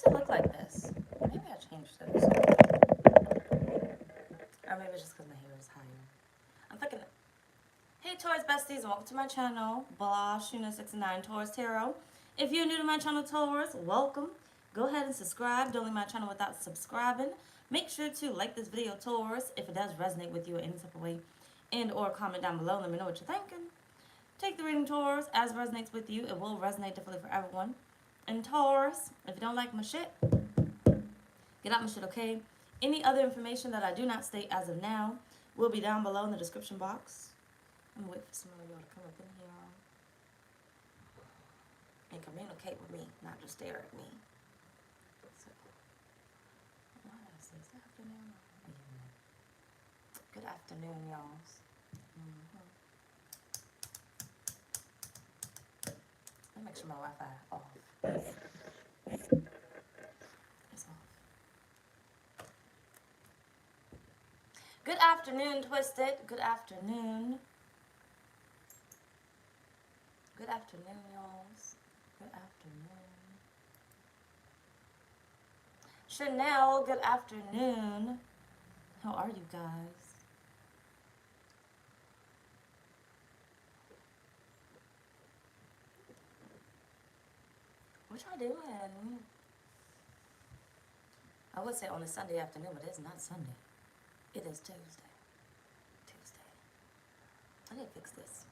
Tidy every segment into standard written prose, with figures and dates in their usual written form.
it look like this? Maybe I changed this. Or maybe it's just because my hair is higher. I'm thinking, hey Taurus besties, and welcome to my channel, blahscrystalsale Taurus Tarot. If you're new to my channel, Taurus, welcome. Go ahead and subscribe. Don't leave my channel without subscribing. Make sure to like this video, Taurus, if it does resonate with you in any type of way. And or comment down below. Let me know what you're thinking. Take the reading, Taurus, as it resonates with you. It will resonate differently for everyone. And Taurus, if you don't like my shit, get out my shit, okay? Any other information that I do not state as of now will be down below in the description box. I'm gonna wait for some of y'all to come up in here and communicate with me, not just stare at me. So, what did I say? Is it afternoon? Good afternoon, y'all. Let me make sure my Wi-Fi off. It's off. Good afternoon, Twisted. Good afternoon. Good afternoon, y'all. Good afternoon. Chanel, good afternoon. How are you guys? What y'all doing? I would say on a Sunday afternoon, but it's not Sunday. It is Tuesday. I need to fix this.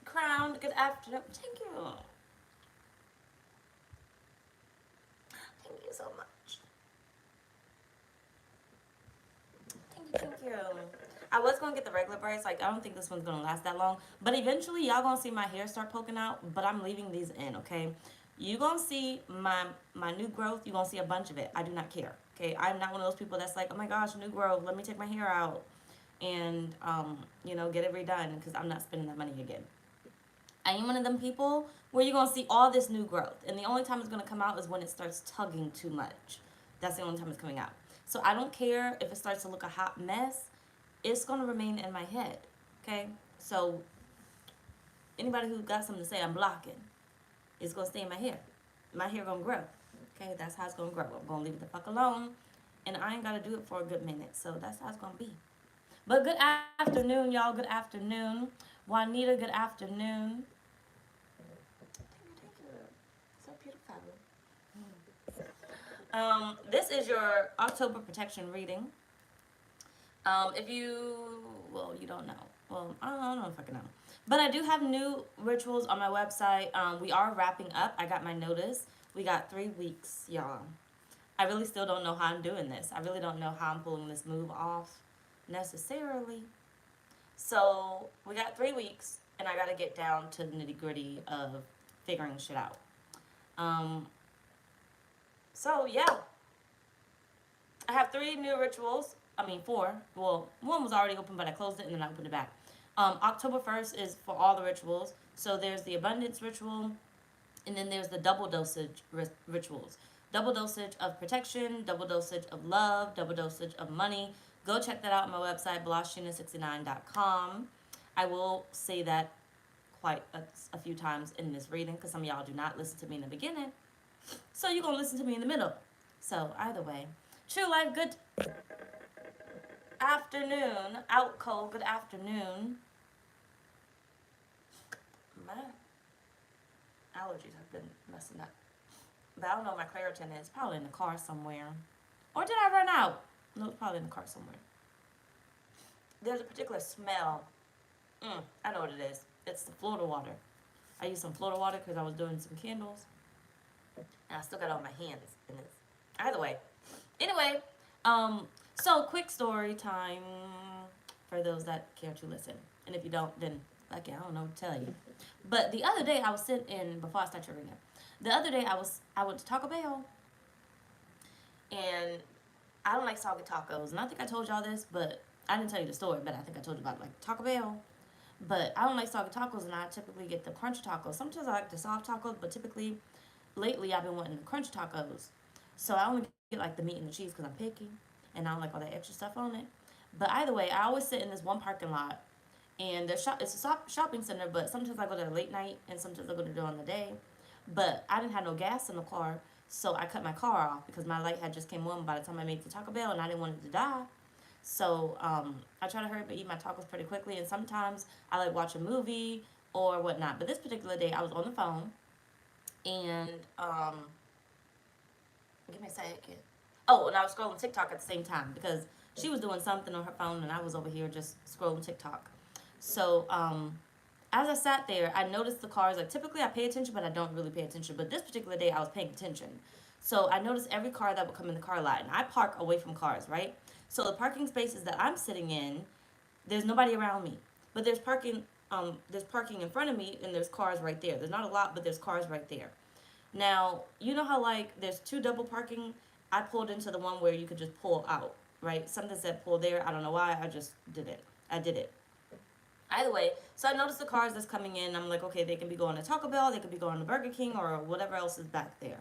Crowned, good afternoon. Thank you. Thank you so much. Thank you. I was going to get the regular braids. Like, I don't think this one's going to last that long. But eventually, y'all going to see my hair start poking out. But I'm leaving these in, okay? You going to see my new growth. You're going to see a bunch of it. I do not care, okay? I'm not one of those people that's like, oh, my gosh, new growth. Let me take my hair out and, you know, get it redone because I'm not spending that money again. I am one of them people where you're going to see all this new growth. And the only time it's going to come out is when it starts tugging too much. That's the only time it's coming out. So I don't care if it starts to look a hot mess. It's going to remain in my head, okay? So anybody who got something to say, I'm blocking. It's going to stay in my hair. My hair going to grow, okay? That's how it's going to grow. I'm going to leave it the fuck alone. And I ain't got to do it for a good minute. So that's how it's going to be. But good afternoon, y'all. Good afternoon. Juanita, good afternoon. So beautiful. This is your October protection reading. If you, well, you don't know. Well, I don't know if I can know. But I do have new rituals on my website. We are wrapping up. I got my notice. We got 3 weeks, y'all. I really still don't know how I'm doing this. I really don't know how I'm pulling this move off necessarily. So we got 3 weeks, and I got to get down to the nitty-gritty of figuring shit out. So, yeah. I have 3 new rituals. I mean, 4. Well, one was already open, but I closed it and then I opened it back. October 1st is for all the rituals. So there's the abundance ritual, and then there's the double dosage rituals. Double dosage of protection, double dosage of love, double dosage of money. Go check that out on my website, blahscrystalsale.com. I will say that quite a few times in this reading because some of y'all do not listen to me in the beginning. So you're going to listen to me in the middle. So either way. True life, good afternoon. Out cold, good afternoon. My allergies have been messing up. But I don't know where my Claritin is. Probably in the car somewhere. Or did I run out? No, it's probably in the car somewhere. There's a particular smell. I know what it is. It's the Florida water. I used some Florida water because I was doing some candles. And I still got all my hands in this. Either way. Anyway, so quick story time for those that care to listen. And if you don't, then like, I don't know what to tell you. But the other day I was sitting in, before I start your reading, the other day I went to Taco Bell. And I don't like soggy tacos. And I think I told y'all this, but I didn't tell you the story, but I think I told you about like Taco Bell. But I don't like soggy tacos, and I typically get the crunch tacos. Sometimes I like the soft tacos, but typically, lately I've been wanting the crunch tacos. So I only get like the meat and the cheese because I'm picky, and I don't like all that extra stuff on it. But either way, I always sit in this one parking lot, And it's a shopping center, but sometimes I go there late night and sometimes I go there during the day. But I didn't have no gas in the car, so I cut my car off because my light had just came on by the time I made it to Taco Bell, and I didn't want it to die. So I try to hurry up and eat my tacos pretty quickly, and sometimes I like watch a movie or whatnot. But this particular day, I was on the phone, and give me a second. Oh, and I was scrolling TikTok at the same time because she was doing something on her phone, and I was over here just scrolling TikTok. So as I sat there, I noticed the cars. Like typically, I pay attention, but I don't really pay attention. But this particular day, I was paying attention. So I noticed every car that would come in the car lot, and I park away from cars, right? So the parking spaces that I'm sitting in, there's nobody around me, but there's parking. There's parking in front of me, and there's cars right there. There's not a lot, but there's cars right there. Now you know how like there's two double parking. I pulled into the one where you could just pull out, right? Something said pull there. I don't know why. I just did it. I did it. Either way, so I noticed the cars that's coming in. I'm like, okay, they can be going to Taco Bell, they could be going to Burger King, or whatever else is back there.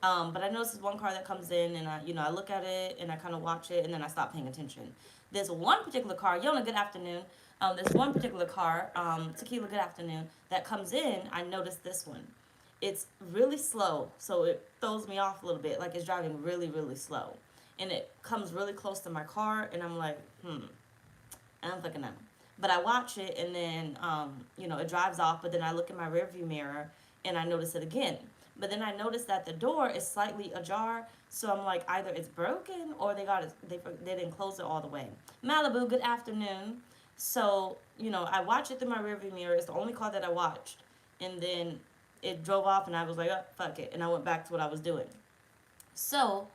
But I noticed this one car that comes in, and I look at it, and I kind of watch it, and then I stop paying attention. There's one particular car, Yona, good afternoon. There's one particular car, Tequila, good afternoon, that comes in. I noticed this one. It's really slow, so it throws me off a little bit. Like it's driving really, really slow, and it comes really close to my car, and I'm like, I don't fucking know. But I watch it, and then it drives off. But then I look in my rearview mirror, and I notice it again. But then I notice that the door is slightly ajar. So I'm like, either it's broken or they didn't close it all the way. Malibu, good afternoon. So I watch it through my rearview mirror. It's the only car that I watched, and then it drove off, and I was like, oh, fuck it, and I went back to what I was doing. So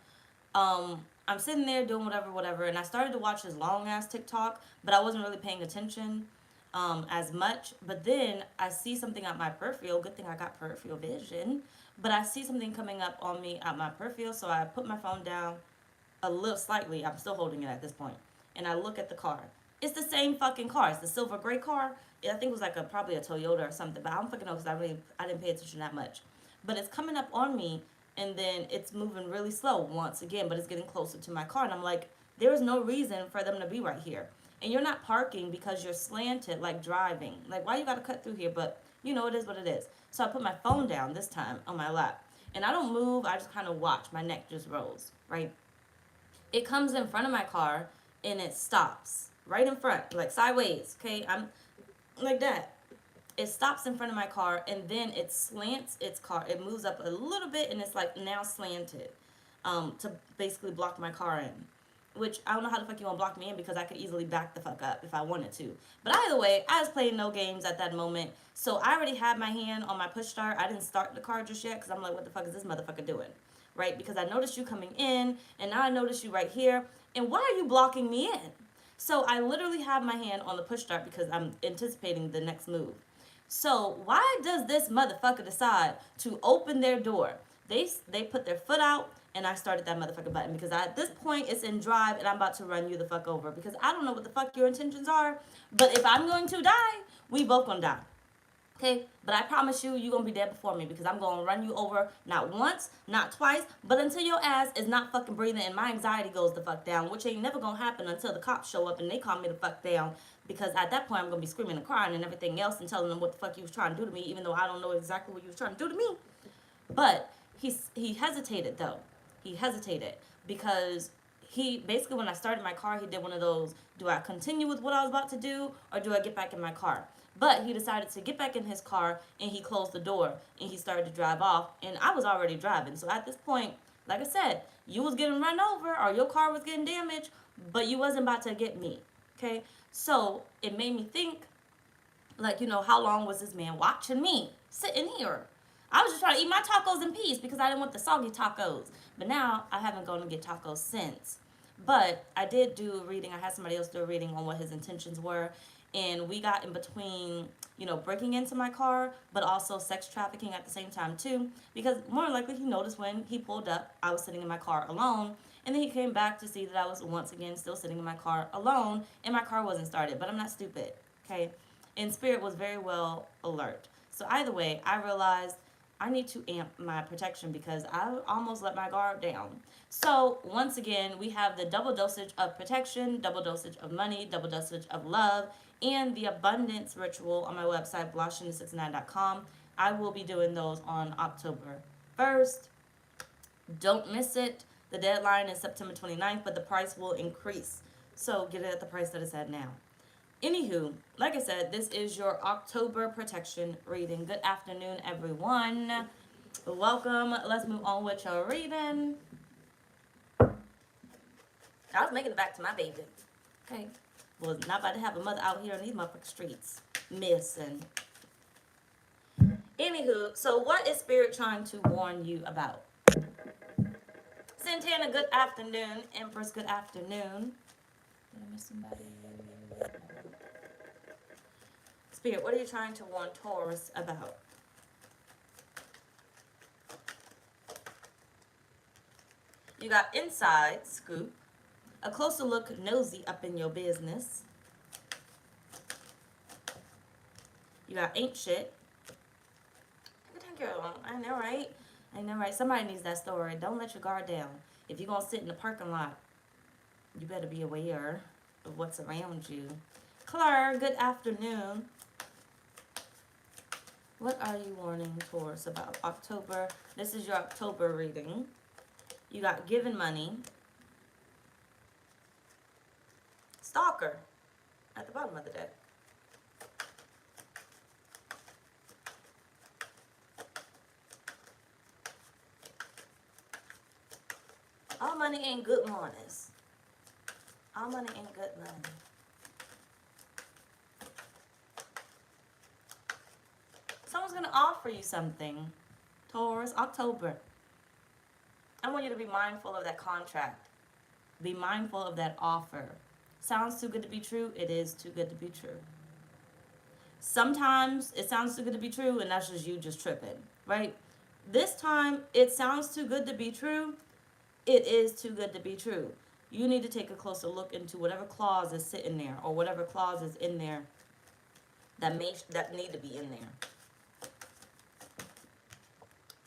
I'm sitting there doing whatever, and I started to watch this long ass TikTok, but I wasn't really paying attention as much. But then I see something at my peripheral. Good thing I got peripheral vision. But I see something coming up on me at my peripheral, so I put my phone down a little slightly. I'm still holding it at this point, and I look at the car. It's the same fucking car. It's the silver gray car. I think it was like probably a Toyota or something, but I don't fucking know because I didn't pay attention that much. But it's coming up on me, and then it's moving really slow once again, but it's getting closer to my car, and I'm like, there is no reason for them to be right here. And you're not parking because you're slanted, like driving. Like, why you gotta cut through here? But it is what it is. So I put my phone down this time on my lap, and I don't move. I just kind of watch. My neck just rolls, right? It comes in front of my car, and it stops right in front, like sideways. Okay, I'm like that. It stops in front of my car, and then it slants its car. It moves up a little bit, and it's like now slanted to basically block my car in. Which I don't know how the fuck you want to block me in because I could easily back the fuck up if I wanted to. But either way, I was playing no games at that moment. So I already had my hand on my push start. I didn't start the car just yet because I'm like, what the fuck is this motherfucker doing? Right? Because I noticed you coming in, and now I noticed you right here. And why are you blocking me in? So I literally have my hand on the push start because I'm anticipating the next move. So why does this motherfucker decide to open their door? They put their foot out, and I started that motherfucking button because at this point it's in drive, and I'm about to run you the fuck over because I don't know what the fuck your intentions are. But if I'm going to die, we both gonna die. Okay, but I promise you're gonna be dead before me because I'm gonna run you over not once, not twice, but until your ass is not fucking breathing and my anxiety goes the fuck down, which ain't never gonna happen until the cops show up and they calm me the fuck down because at that point I'm gonna be screaming and crying and everything else and telling them what the fuck you was trying to do to me, even though I don't know exactly what you was trying to do to me. But he hesitated though. He hesitated because he basically, when I started my car, he did one of those, do I continue with what I was about to do or do I get back in my car? But he decided to get back in his car, and he closed the door and he started to drive off, and I was already driving. So at this point, like I said, you was getting run over or your car was getting damaged, but you wasn't about to get me. Okay, so it made me think, like, how long was this man watching me sitting here? I was just trying to eat my tacos in peace because I didn't want the soggy tacos. But now I haven't gone to get tacos since. But I did do a reading. I had somebody else do a reading on what his intentions were. And we got in between, breaking into my car, but also sex trafficking at the same time too. Because more than likely he noticed when he pulled up, I was sitting in my car alone. And then he came back to see that I was once again still sitting in my car alone and my car wasn't started. But I'm not stupid, okay? And Spirit was very well alert. So either way, I realized I need to amp my protection because I almost let my guard down. So once again, we have the double dosage of protection, double dosage of money, double dosage of love, and the abundance ritual on my website, blahscrystalsale.com. I will be doing those on October 1st. Don't miss it. The deadline is September 29th, but the price will increase. So get it at the price that it's at now. Anywho, like I said, this is your October protection reading. Good afternoon, everyone. Welcome. Let's move on with your reading. I was making it back to my baby. Okay. Was not about to have a mother out here in these motherfucking streets missing. Anywho, so what is Spirit trying to warn you about? Santana, good afternoon. Empress, good afternoon. Did I miss somebody? Spirit, what are you trying to warn Taurus about? You got inside scoop, a closer look, nosy up in your business. You got ain't shit. Girl, I know, right? I know, right? Somebody needs that story. Don't let your guard down. If you're going to sit in the parking lot, you better be aware of what's around you. Claire, good afternoon. What are you warning Taurus about? October. This is your October reading. You got given money. Stalker at the bottom of the deck. All money ain't good mornings. All money ain't good money. Someone's going to offer you something. Taurus, October. I want you to be mindful of that contract. Be mindful of that offer. Sounds too good to be true. It is too good to be true. Sometimes it sounds too good to be true, and that's just you just tripping, right? This time, it sounds too good to be true. It is too good to be true. You need to take a closer look into whatever clause is sitting there or whatever clause is in there that need to be in there.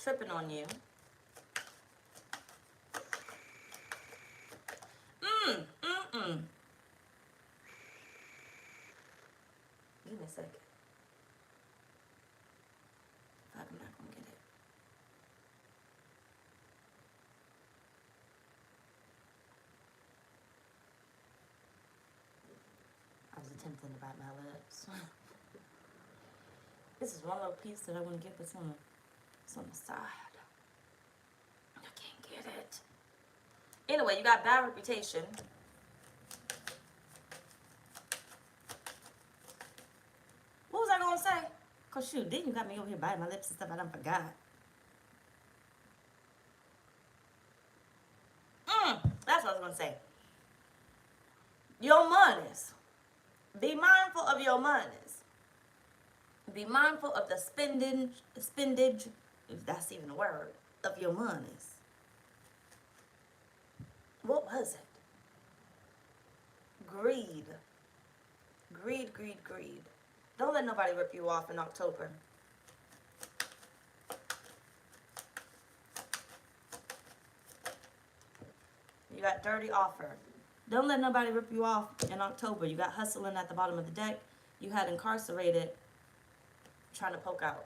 Tripping on you. Give me a second. I'm not gonna get it. I was attempting to bite my lips. This is one little piece that I want to get that's on the side. I can't get it. Anyway, you got bad reputation. What was I going to say? Because shoot, then you got me over here biting my lips and stuff I done forgot. That's what I was going to say. Your monies. Be mindful of your monies. Be mindful of the spendage, if that's even a word, of your monies. What was it? Greed. Greed, greed, greed. Don't let nobody rip you off in October. You got dirty offer. Don't let nobody rip you off in October. You got hustling at the bottom of the deck. You had incarcerated trying to poke out.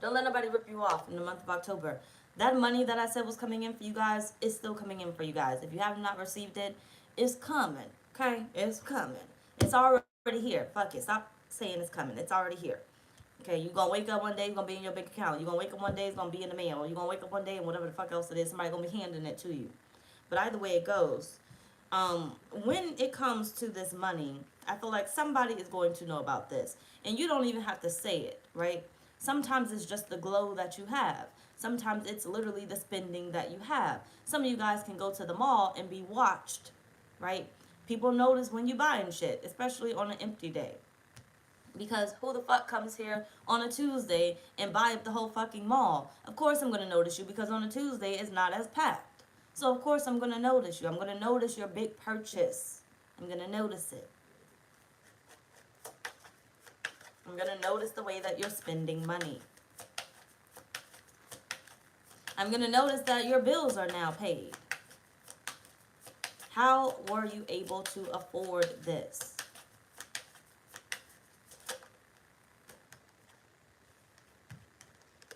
Don't let nobody rip you off in the month of October. That money that I said was coming in for you guys is still coming in for you guys. If you have not received it, it's coming. Okay? It's coming. It's already here. Fuck it. Stop saying it's coming. It's already here. Okay? You're going to wake up one day, it's going to be in your bank account. You're going to wake up one day, it's going to be in the mail. You're going to wake up one day and whatever the fuck else it is, somebody's going to be handing it to you. But either way it goes, when it comes to this money, I feel like somebody is going to know about this. And you don't even have to say it, right? Sometimes it's just the glow that you have. Sometimes it's literally the spending that you have. Some of you guys can go to the mall and be watched, right? People notice when you buying shit, especially on an empty day. Because who the fuck comes here on a Tuesday and buy up the whole fucking mall? Of course I'm going to notice you because on a Tuesday it's not as packed. So of course I'm going to notice you. I'm going to notice your big purchase. I'm going to notice it. I'm going to notice the way that you're spending money. I'm going to notice that your bills are now paid. How were you able to afford this?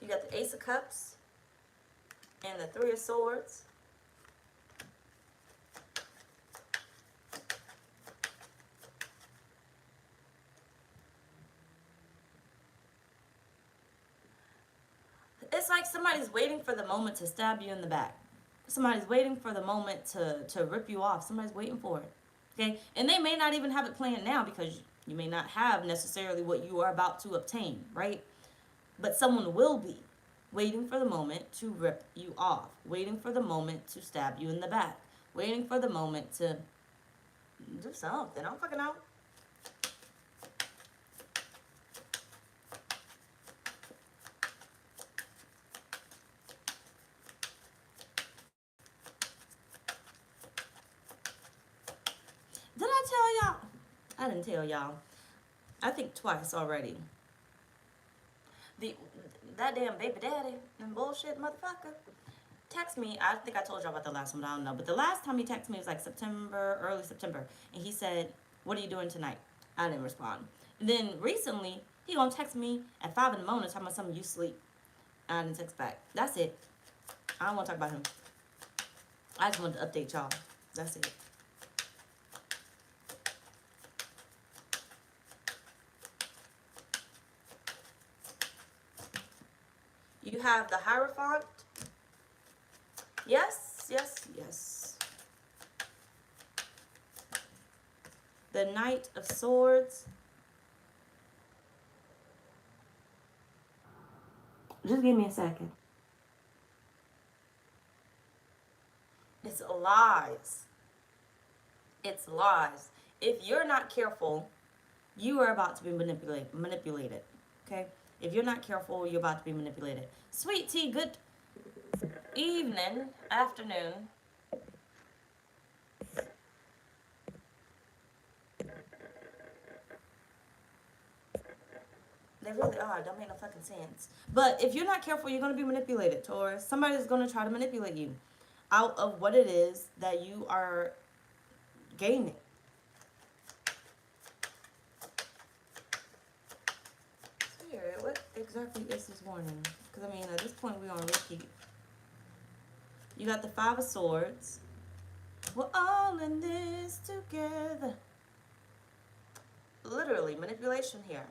You got the Ace of Cups and the Three of Swords. It's like somebody's waiting for the moment to stab you in the back. Somebody's waiting for the moment to rip you off. Somebody's waiting for it. Okay? And they may not even have it planned now because you may not have necessarily what you are about to obtain, right? But someone will be waiting for the moment to rip you off, waiting for the moment to stab you in the back, waiting for the moment to do something. I don't fucking know. Did I tell y'all? I didn't tell y'all. I think twice already. That damn baby daddy and bullshit motherfucker text me. I think I told y'all about the last one, but I don't know. But the last time he texted me was like September, early September, and he said, "What are you doing tonight?" I didn't respond. And then recently, he gonna text me at 5 in the morning talking about something, you sleep. I didn't text back. That's it. I don't want to talk about him. I just wanted to update y'all. That's it. You have the Hierophant. Yes, yes, yes. The Knight of Swords. Just give me a second. It's lies. It's lies. If you're not careful, you are about to be manipulated. Okay? If you're not careful, you're about to be manipulated. Sweet tea, good evening, afternoon. They really are. Don't make no fucking sense. But if you're not careful, you're going to be manipulated, Taurus. Somebody's going to try to manipulate you out of what it is that you are gaining. Spirit, what exactly is this warning? Because, I mean, at this point, we're on repeat. You got the Five of Swords. We're all in this together. Literally, manipulation here.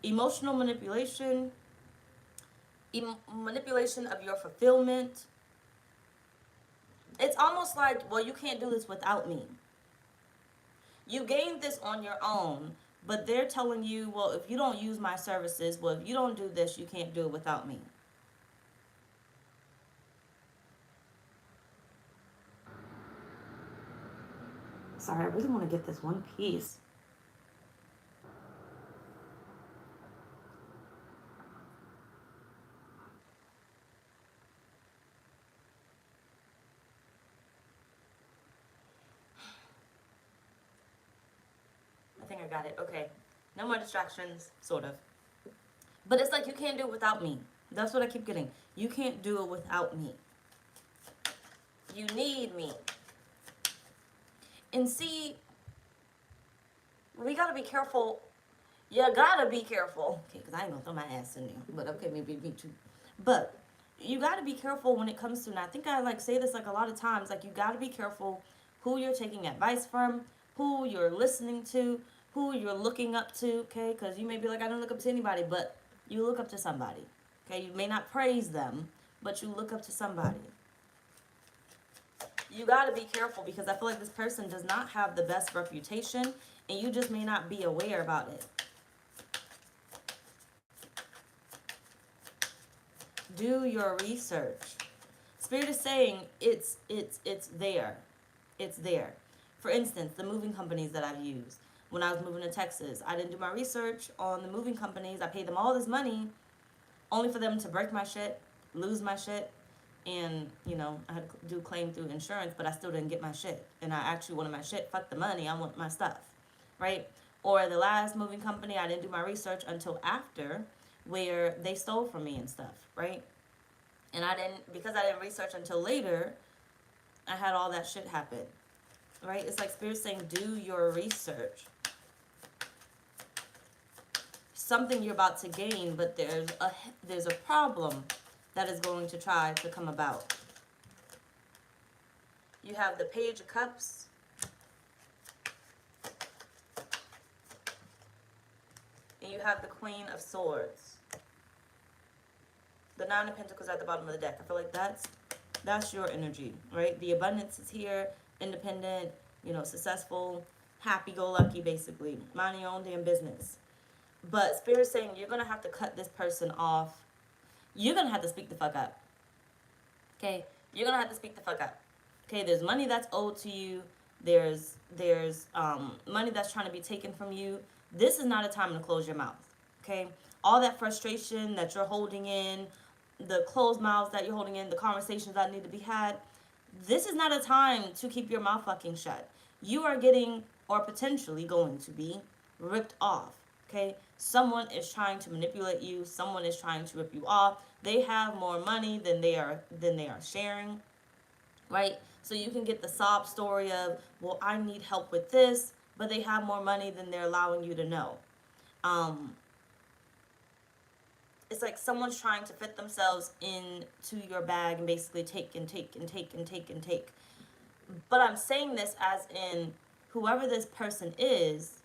Emotional manipulation. Manipulation of your fulfillment. It's almost like, well, you can't do this without me. You gained this on your own, but they're telling you, well, if you don't use my services, well, if you don't do this, you can't do it without me. Sorry, I really want to get this one piece. I think I got it. Okay. No more distractions, sort of. But it's like you can't do it without me. That's what I keep getting. You can't do it without me. You need me. And see, we gotta be careful. You gotta be careful. Okay, because I ain't gonna throw my ass in there. But okay, maybe me too. But you gotta be careful when it comes to, and I think I like say this like a lot of times, like you gotta be careful who you're taking advice from, who you're listening to, who you're looking up to, okay? Because you may be like, I don't look up to anybody, but you look up to somebody, okay? You may not praise them, but you look up to somebody. You got to be careful because I feel like this person does not have the best reputation and you just may not be aware about it. Do your research. Spirit is saying it's there. It's there. For instance, the moving companies that I've used. When I was moving to Texas, I didn't do my research on the moving companies. I paid them all this money only for them to break my shit, lose my shit, and, you know, I had to do claim through insurance, but I still didn't get my shit. And I actually wanted my shit. Fuck the money. I want my stuff, right? Or the last moving company, I didn't do my research until after, where they stole from me and stuff, right? And because I didn't research until later, I had all that shit happen. Right? It's like Spirit saying, do your research. Something you're about to gain, but there's a problem that is going to try to come about. You have the Page of Cups. And you have the Queen of Swords. The Nine of Pentacles at the bottom of the deck. I feel like that's your energy, right? The abundance is here, independent, successful, happy-go-lucky, basically. Mind your own damn business. But Spirit's saying you're going to have to cut this person off. You're going to have to speak the fuck up. Okay? You're going to have to speak the fuck up. Okay? There's money that's owed to you. There's money that's trying to be taken from you. This is not a time to close your mouth. Okay? All that frustration that you're holding in, the closed mouths that you're holding in, the conversations that need to be had, this is not a time to keep your mouth fucking shut. You are getting, or potentially going to be, ripped off. Okay? Someone is trying to manipulate you. Someone is trying to rip you off. They have more money than they are sharing. Right? So you can get the sob story of, well, I need help with this, but they have more money than they're allowing you to know. It's like someone's trying to fit themselves into your bag and basically take and take and take and take and take. But I'm saying this as in whoever this person is,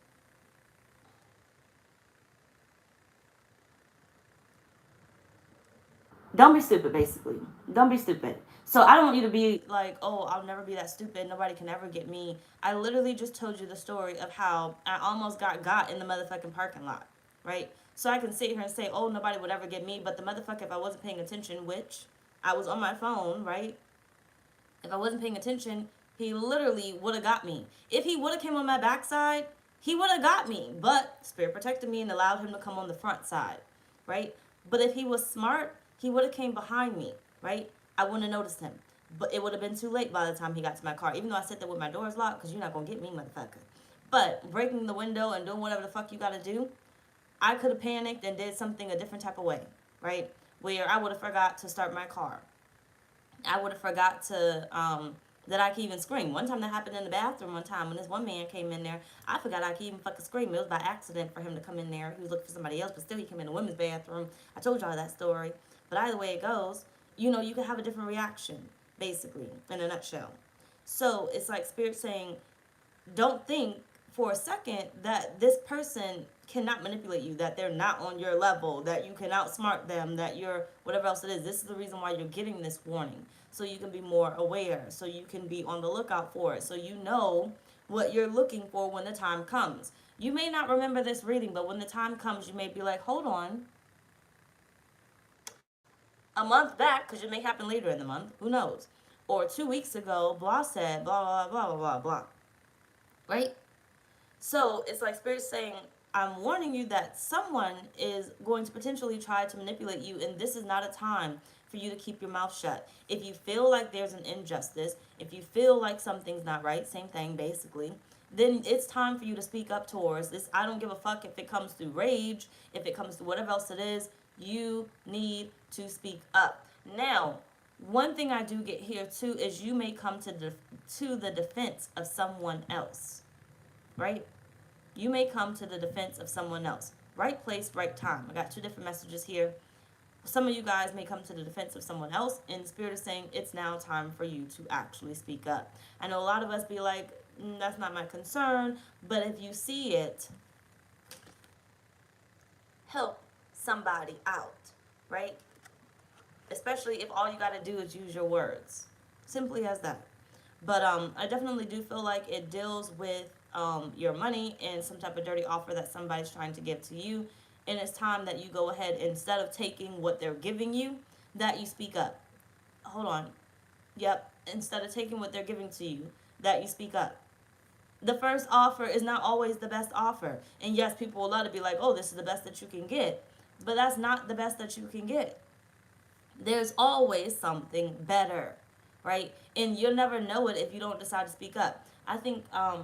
don't be stupid, basically. Don't be stupid. So I don't want you to be like, oh, I'll never be that stupid. Nobody can ever get me. I literally just told you the story of how I almost got in the motherfucking parking lot, right? So I can sit here and say, oh, nobody would ever get me. But the motherfucker, if I wasn't paying attention, which I was on my phone, right? If I wasn't paying attention, he literally would have got me. If he would have came on my backside, he would have got me. But Spirit protected me and allowed him to come on the front side, right? But if he was smart, he would have came behind me, right? I wouldn't have noticed him. But it would have been too late by the time he got to my car. Even though I sat there with my doors locked, because you're not going to get me, motherfucker. But breaking the window and doing whatever the fuck you got to do, I could have panicked and did something a different type of way, right? Where I would have forgot to start my car. I would have forgot to, that I could even scream. One time that happened in the bathroom one time when this one man came in there. I forgot I could even fucking scream. It was by accident for him to come in there. He was looking for somebody else, but still he came in the women's bathroom. I told y'all that story. But either way it goes, you can have a different reaction, basically, in a nutshell. So it's like Spirit saying, don't think for a second that this person cannot manipulate you, that they're not on your level, that you can outsmart them, that you're whatever else it is. This is the reason why you're getting this warning. So you can be more aware, so you can be on the lookout for it, so you know what you're looking for when the time comes. You may not remember this reading, but when the time comes, you may be like, hold on. A month back, because it may happen later in the month, who knows? Or 2 weeks ago, blah said, blah, blah, blah, blah, blah, blah. Right? So it's like Spirit saying, I'm warning you that someone is going to potentially try to manipulate you, and this is not a time for you to keep your mouth shut. If you feel like there's an injustice, if you feel like something's not right, same thing basically, then it's time for you to speak up towards this. I don't give a fuck if it comes through rage, if it comes through whatever else it is, you need to speak up. Now, one thing I do get here too is you may come to the defense of someone else, right? You may come to the defense of someone else. Right place, right time. I got two different messages here. Some of you guys may come to the defense of someone else, and Spirit is saying it's now time for you to actually speak up. I know a lot of us be like, that's not my concern, but if you see it, help somebody out, right? Especially if all you got to do is use your words. Simply as that. But I definitely do feel like it deals with your money and some type of dirty offer that somebody's trying to give to you. And it's time that you go ahead, instead of taking what they're giving you, that you speak up. Hold on. Yep. Instead of taking what they're giving to you, that you speak up. The first offer is not always the best offer. And yes, people will love to be like, oh, this is the best that you can get. But that's not the best that you can get. There's always something better, right? And you'll never know it if you don't decide to speak up. I think, no,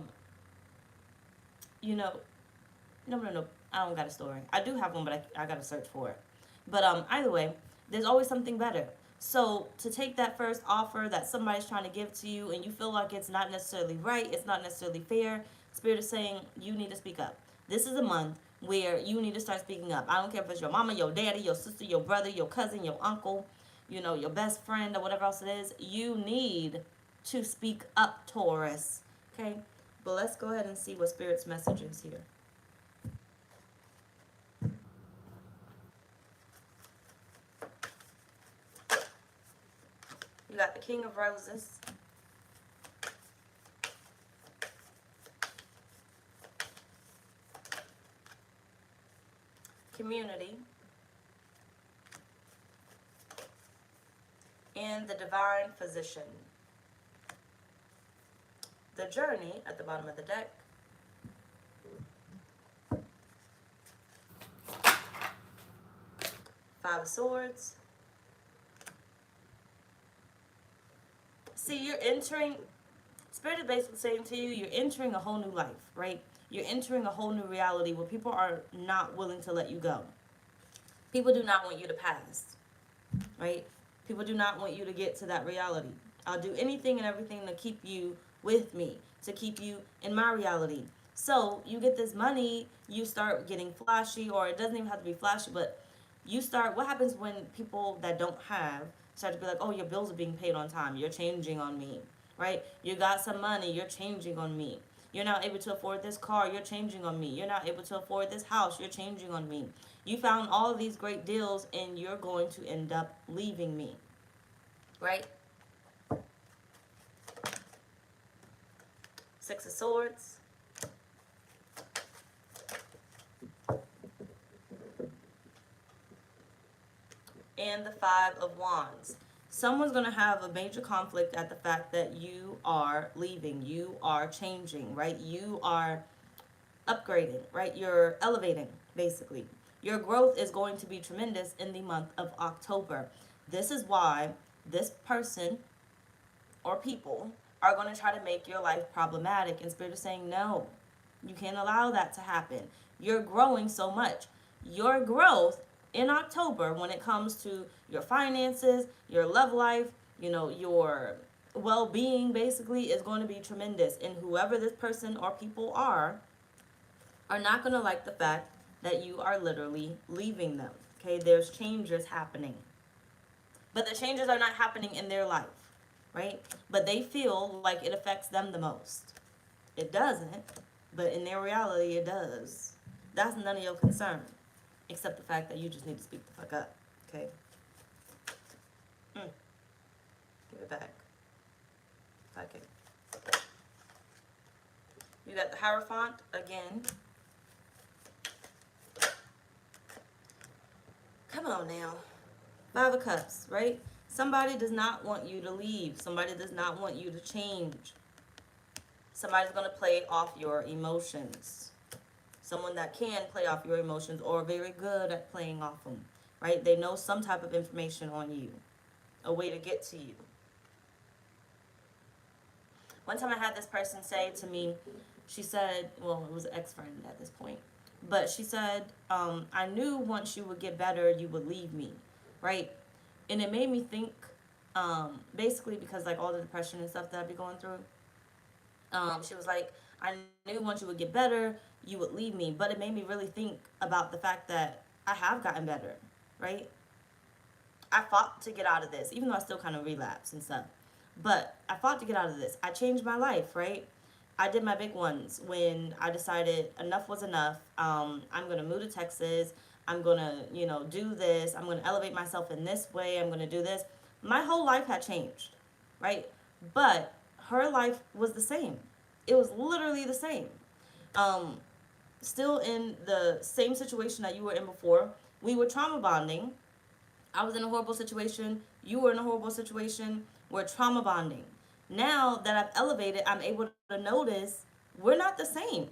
I don't got a story. I do have one, but I got to search for it. But either way, there's always something better. So to take that first offer that somebody's trying to give to you and you feel like it's not necessarily right, it's not necessarily fair, Spirit is saying you need to speak up. This is a month where you need to start speaking up. I don't care if it's your mama, your daddy, your sister, your brother, your cousin, your uncle, your best friend, or whatever else it is. You need to speak up, Taurus. Okay? But let's go ahead and see what Spirit's message is here. You got the King of Roses. Community. And the Divine Physician. The Journey at the bottom of the deck. Five of Swords. See, you're entering, Spirit is basically saying to you, you're entering a whole new life, right? You're entering a whole new reality where people are not willing to let you go. People do not want you to pass, right? People do not want you to get to that reality. I'll do anything and everything to keep you with me, to keep you in my reality. So you get this money, you start getting flashy, or it doesn't even have to be flashy, but you start, what happens when people that don't have start to be like, oh, your bills are being paid on time, you're changing on me, right? You got some money, you're changing on me. You're not able to afford this car, you're changing on me. You're not able to afford this house, you're changing on me. You found all of these great deals and you're going to end up leaving me, right? Six of Swords. And the Five of Wands. Someone's going to have a major conflict at the fact that you are leaving. You are changing, right? You are upgrading, right? You're elevating, basically. Your growth is going to be tremendous in the month of October. This is why this person or people are going to try to make your life problematic. And Spirit is saying, no, you can't allow that to happen. You're growing so much. Your growth in October, when it comes to your finances, your love life, your well-being, basically, is going to be tremendous. And whoever this person or people are not going to like the fact that you are literally leaving them. Okay, there's changes happening. But the changes are not happening in their life, right? But they feel like it affects them the most. It doesn't, but in their reality, it does. That's none of your concern, except the fact that you just need to speak the fuck up, okay? Give it back. Okay. You got the Hierophant again. Come on now. Five of Cups, right? Somebody does not want you to leave. Somebody does not want you to change. Somebody's going to play off your emotions. Someone that can play off your emotions or very good at playing off them, right? They know some type of information on you, a way to get to you. One time I had this person say to me, she said, well, it was an ex-friend at this point, but she said, I knew once you would get better, you would leave me, right? And it made me think, basically because like all the depression and stuff that I'd be going through, she was like, I knew once you would get better, you would leave me. But it made me really think about the fact that I have gotten better, right? I fought to get out of this, even though I still kind of relapse and stuff. But I fought to get out of this. I changed my life, right? I did my big ones when I decided enough was enough. I'm going to move to Texas. I'm going to, do this. I'm going to elevate myself in this way. I'm going to do this. My whole life had changed, right? But her life was the same. It was literally the same. Still in the same situation that you were in before. We were trauma bonding. I was in a horrible situation. You were in a horrible situation. We're trauma bonding. Now that I've elevated, I'm able to notice we're not the same.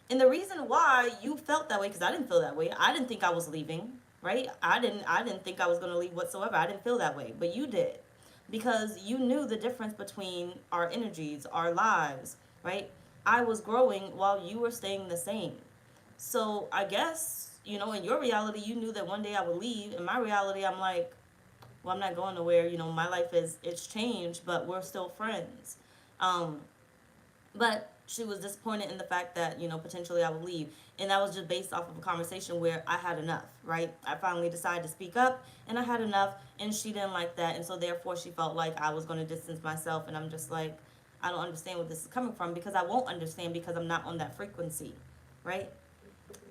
And the reason why you felt that way, because I didn't feel that way. I didn't think I was leaving, right? I didn't think I was going to leave whatsoever. I didn't feel that way, but you did. Because you knew the difference between our energies, our lives, right? I was growing while you were staying the same. So I guess, in your reality, you knew that one day I would leave. In my reality, I'm like, well, I'm not going nowhere. My life it's changed, but we're still friends. Um, but she was disappointed in the fact that, potentially I would leave. And that was just based off of a conversation where I had enough, right? I finally decided to speak up and I had enough, and she didn't like that. And so therefore she felt like I was going to distance myself. And I'm just like, I don't understand where this is coming from, because I won't understand because I'm not on that frequency, right?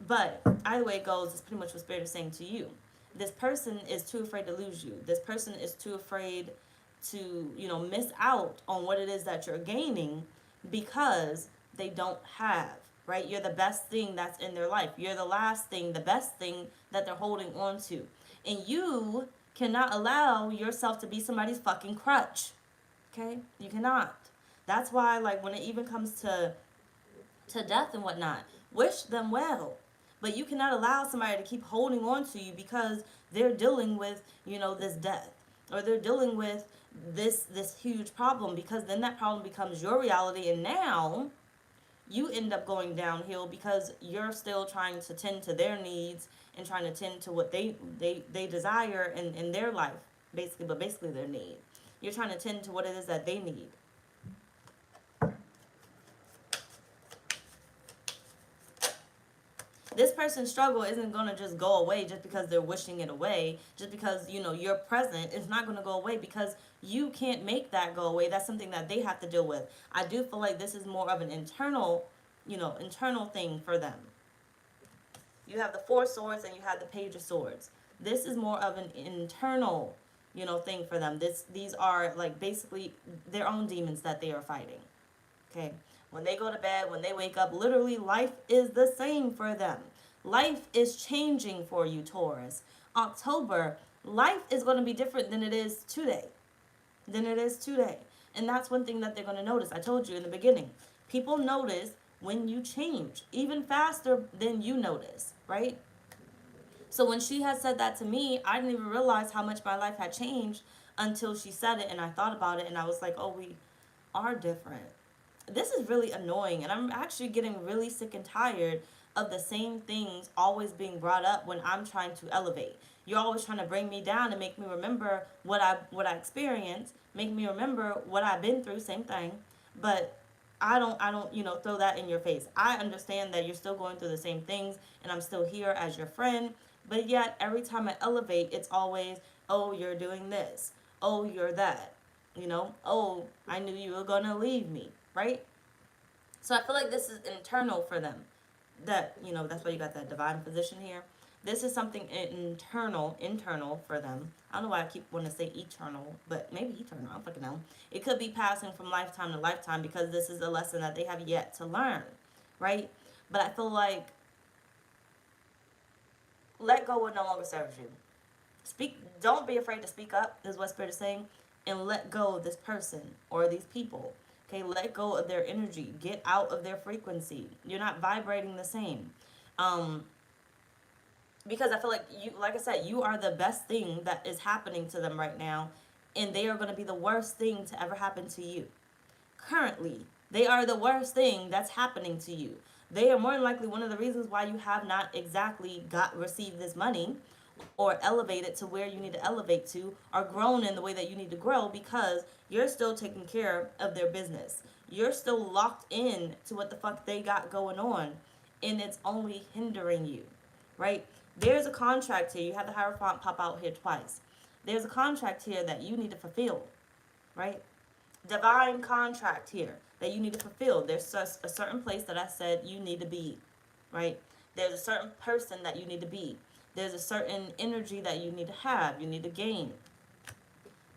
But either way it goes, it's pretty much what Spirit is saying to you. This person is too afraid to lose you. This person is too afraid to, miss out on what it is that you're gaining, because they don't have, right? You're the best thing that's in their life. You're the last thing, the best thing that they're holding on to. And you cannot allow yourself to be somebody's fucking crutch. Okay? You cannot. That's why, like, when it even comes to death and whatnot, wish them well. But you cannot allow somebody to keep holding on to you because they're dealing with, this death, or they're dealing with this huge problem, because then that problem becomes your reality, and now you end up going downhill because you're still trying to tend to their needs and trying to tend to what they desire in their life, basically, but basically their need. You're trying to tend to what it is that they need. This person's struggle isn't going to just go away just because they're wishing it away. Just because, you're present, it's not going to go away, because you can't make that go away. That's something that they have to deal with. I do feel like this is more of an internal thing for them. You have the Four Swords and you have the Page of Swords. This is more of an internal, thing for them. These are like basically their own demons that they are fighting. Okay? When they go to bed, when they wake up, literally life is the same for them. Life is changing for you, Taurus. October, life is going to be different than it is today. And that's one thing that they're going to notice. I told you in the beginning. People notice when you change, even faster than you notice, right? So when she had said that to me, I didn't even realize how much my life had changed until she said it, and I thought about it, and I was like, oh, we are different. This is really annoying, and I'm actually getting really sick and tired of the same things always being brought up when I'm trying to elevate. You're always trying to bring me down and make me remember what I experienced, make me remember what I've been through, same thing. But I don't, throw that in your face. I understand that you're still going through the same things, and I'm still here as your friend. But yet, every time I elevate, it's always, oh, you're doing this. Oh, you're that. Oh, I knew you were going to leave me, right? So I feel like this is internal for them. That's why you got that divine position here. This is something internal for them. I don't know why I keep wanting to say eternal, but maybe eternal. I don't fucking know. It could be passing from lifetime to lifetime, because this is a lesson that they have yet to learn, right? But I feel like let go what no longer serves you. Don't be afraid to speak up, is what Spirit is saying, and let go of this person or these people. Okay, let go of their energy. Get out of their frequency. You're not vibrating the same. Because I feel like like I said, you are the best thing that is happening to them right now, and they are going to be the worst thing to ever happen to you. Currently, they are the worst thing that's happening to you. They are more than likely one of the reasons why you have not exactly received this money, or elevated to where you need to elevate to, or grown in the way that you need to grow, because you're still taking care of their business. You're still locked in to what the fuck they got going on, and it's only hindering you, right? There's a contract here. You have the Hierophant pop out here twice. There's a contract here that you need to fulfill, right? Divine contract here that you need to fulfill. There's a certain place that I said you need to be, right? There's a certain person that you need to be. There's a certain energy that you need to have, you need to gain.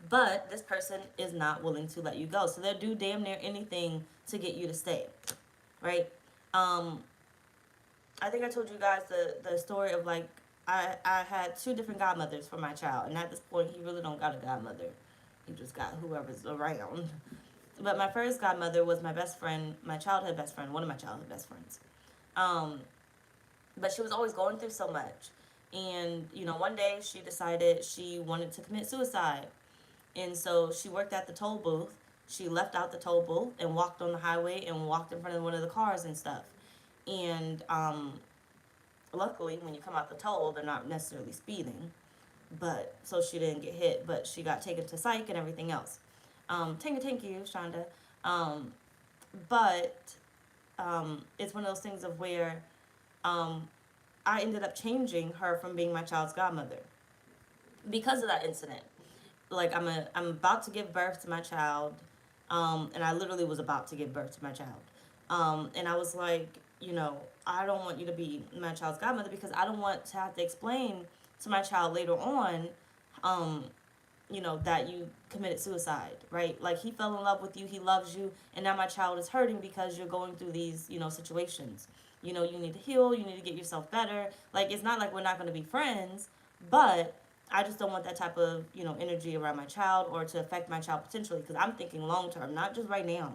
But this person is not willing to let you go. So they'll do damn near anything to get you to stay, right? I think I told you guys the story of, like, I had 2 different godmothers for my child. And at this point, he really don't got a godmother. He just got whoever's around. But my first godmother was my best friend, my childhood best friend, one of my childhood best friends. But she was always going through so much. And, one day she decided she wanted to commit suicide. And so she worked at the toll booth. She left out the toll booth and walked on the highway and walked in front of one of the cars and stuff. And luckily, when you come out the toll, they're not necessarily speeding. but so she didn't get hit, but she got taken to psych and everything else. Thank you, Shonda. Um, but it's one of those things of where um, I ended up changing her from being my child's godmother because of that incident. Like I'm about to give birth to my child, and I literally was about to give birth to my child, and I was like, you know, I don't want you to be my child's godmother because I don't want to have to explain to my child later on, um, you know, that you committed suicide, right? Like he fell in love with you, he loves you, and now my child is hurting because you're going through these, you know, situations. You know, you need to heal, you need to get yourself better. Like it's not like we're not going to be friends, but I just don't want that type of, you know, energy around my child or to affect my child potentially because I'm thinking long term, not just right now,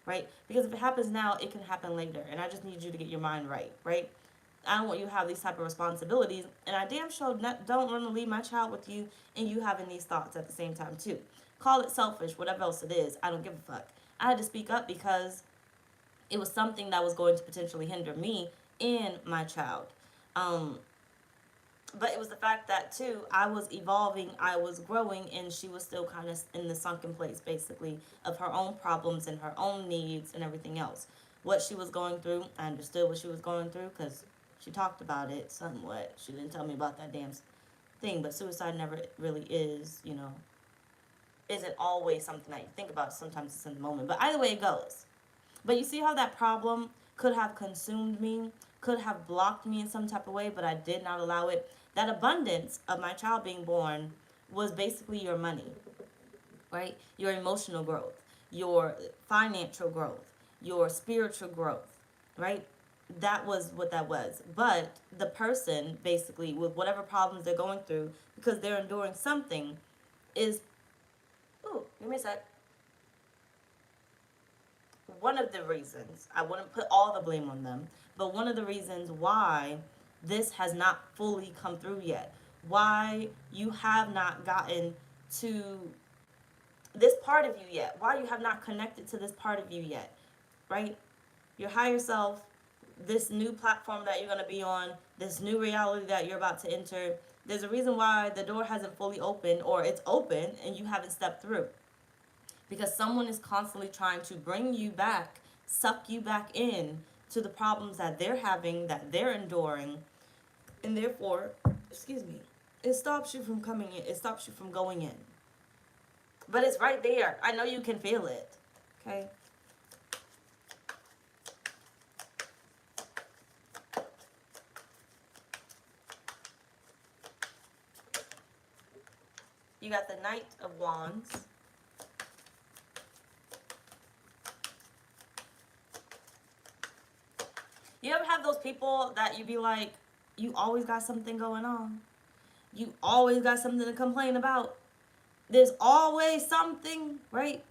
right? Because if it happens now, it can happen later, and I just need you to get your mind right, right? I don't want you to have these type of responsibilities, and I damn sure don't want to leave my child with you and you having these thoughts at the same time too. Call it selfish, whatever else it is. I don't give a fuck. I had to speak up because it was something that was going to potentially hinder me and my child. Um, but it was the fact that too, I was evolving, I was growing, and she was still kind of in the sunken place, basically, of her own problems and her own needs and everything else. What she was going through, I understood what she was going through because she talked about it somewhat. She didn't tell me about that damn thing, but suicide never really is, you know, isn't always something that you think about. Sometimes it's in the moment. But either way it goes. But you see how that problem could have consumed me, could have blocked me in some type of way, but I did not allow it. That abundance of my child being born was basically your money, right? Your emotional growth, your financial growth, your spiritual growth, right? That was what that was. But the person, basically, with whatever problems they're going through, because they're enduring something, is, ooh, give me a sec. One of the reasons, I wouldn't put all the blame on them, but one of the reasons why this has not fully come through yet, why you have not gotten to this part of you yet, why you have not connected to this part of you yet, right? Your higher self, this new platform that you're going to be on, this new reality that you're about to enter, there's a reason why the door hasn't fully opened, or it's open and you haven't stepped through. Because someone is constantly trying to bring you back, suck you back in to the problems that they're having, that they're enduring, and therefore, excuse me, it stops you from coming in, it stops you from going in. But it's right there. I know you can feel it. Okay? You got the Knight of Wands. You ever have those people that you be like, you always got something going on? You always got something to complain about? There's always something, right?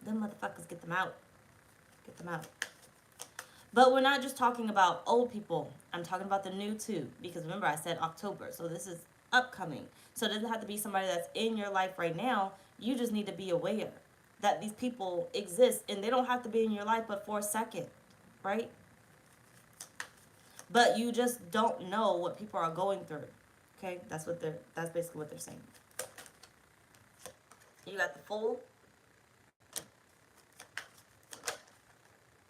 Them motherfuckers, get them out. Get them out. But we're not just talking about old people. I'm talking about the new too. Because remember, I said October. So this is upcoming. So it doesn't have to be somebody that's in your life right now. You just need to be aware that these people exist. And they don't have to be in your life but for a second. Right? But you just don't know what people are going through. Okay? That's basically what they're saying. You got the Fool.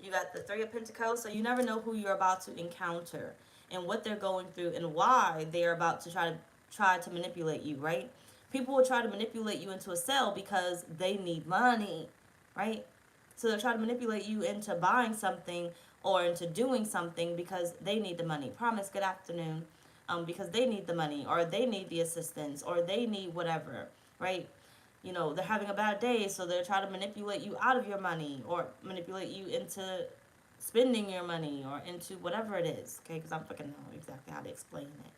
You got the Three of Pentacles. So you never know who you're about to encounter and what they're going through and why they're about to try to manipulate you, right? People will try to manipulate you into a sale because they need money, right? So they'll try to manipulate you into buying something or into doing something because they need the money. Promise, good afternoon. Because they need the money or they need the assistance or they need whatever, right? You know, they're having a bad day, so they're trying to manipulate you out of your money or manipulate you into spending your money or into whatever it is, okay? Because I don't fucking know exactly how to explain it.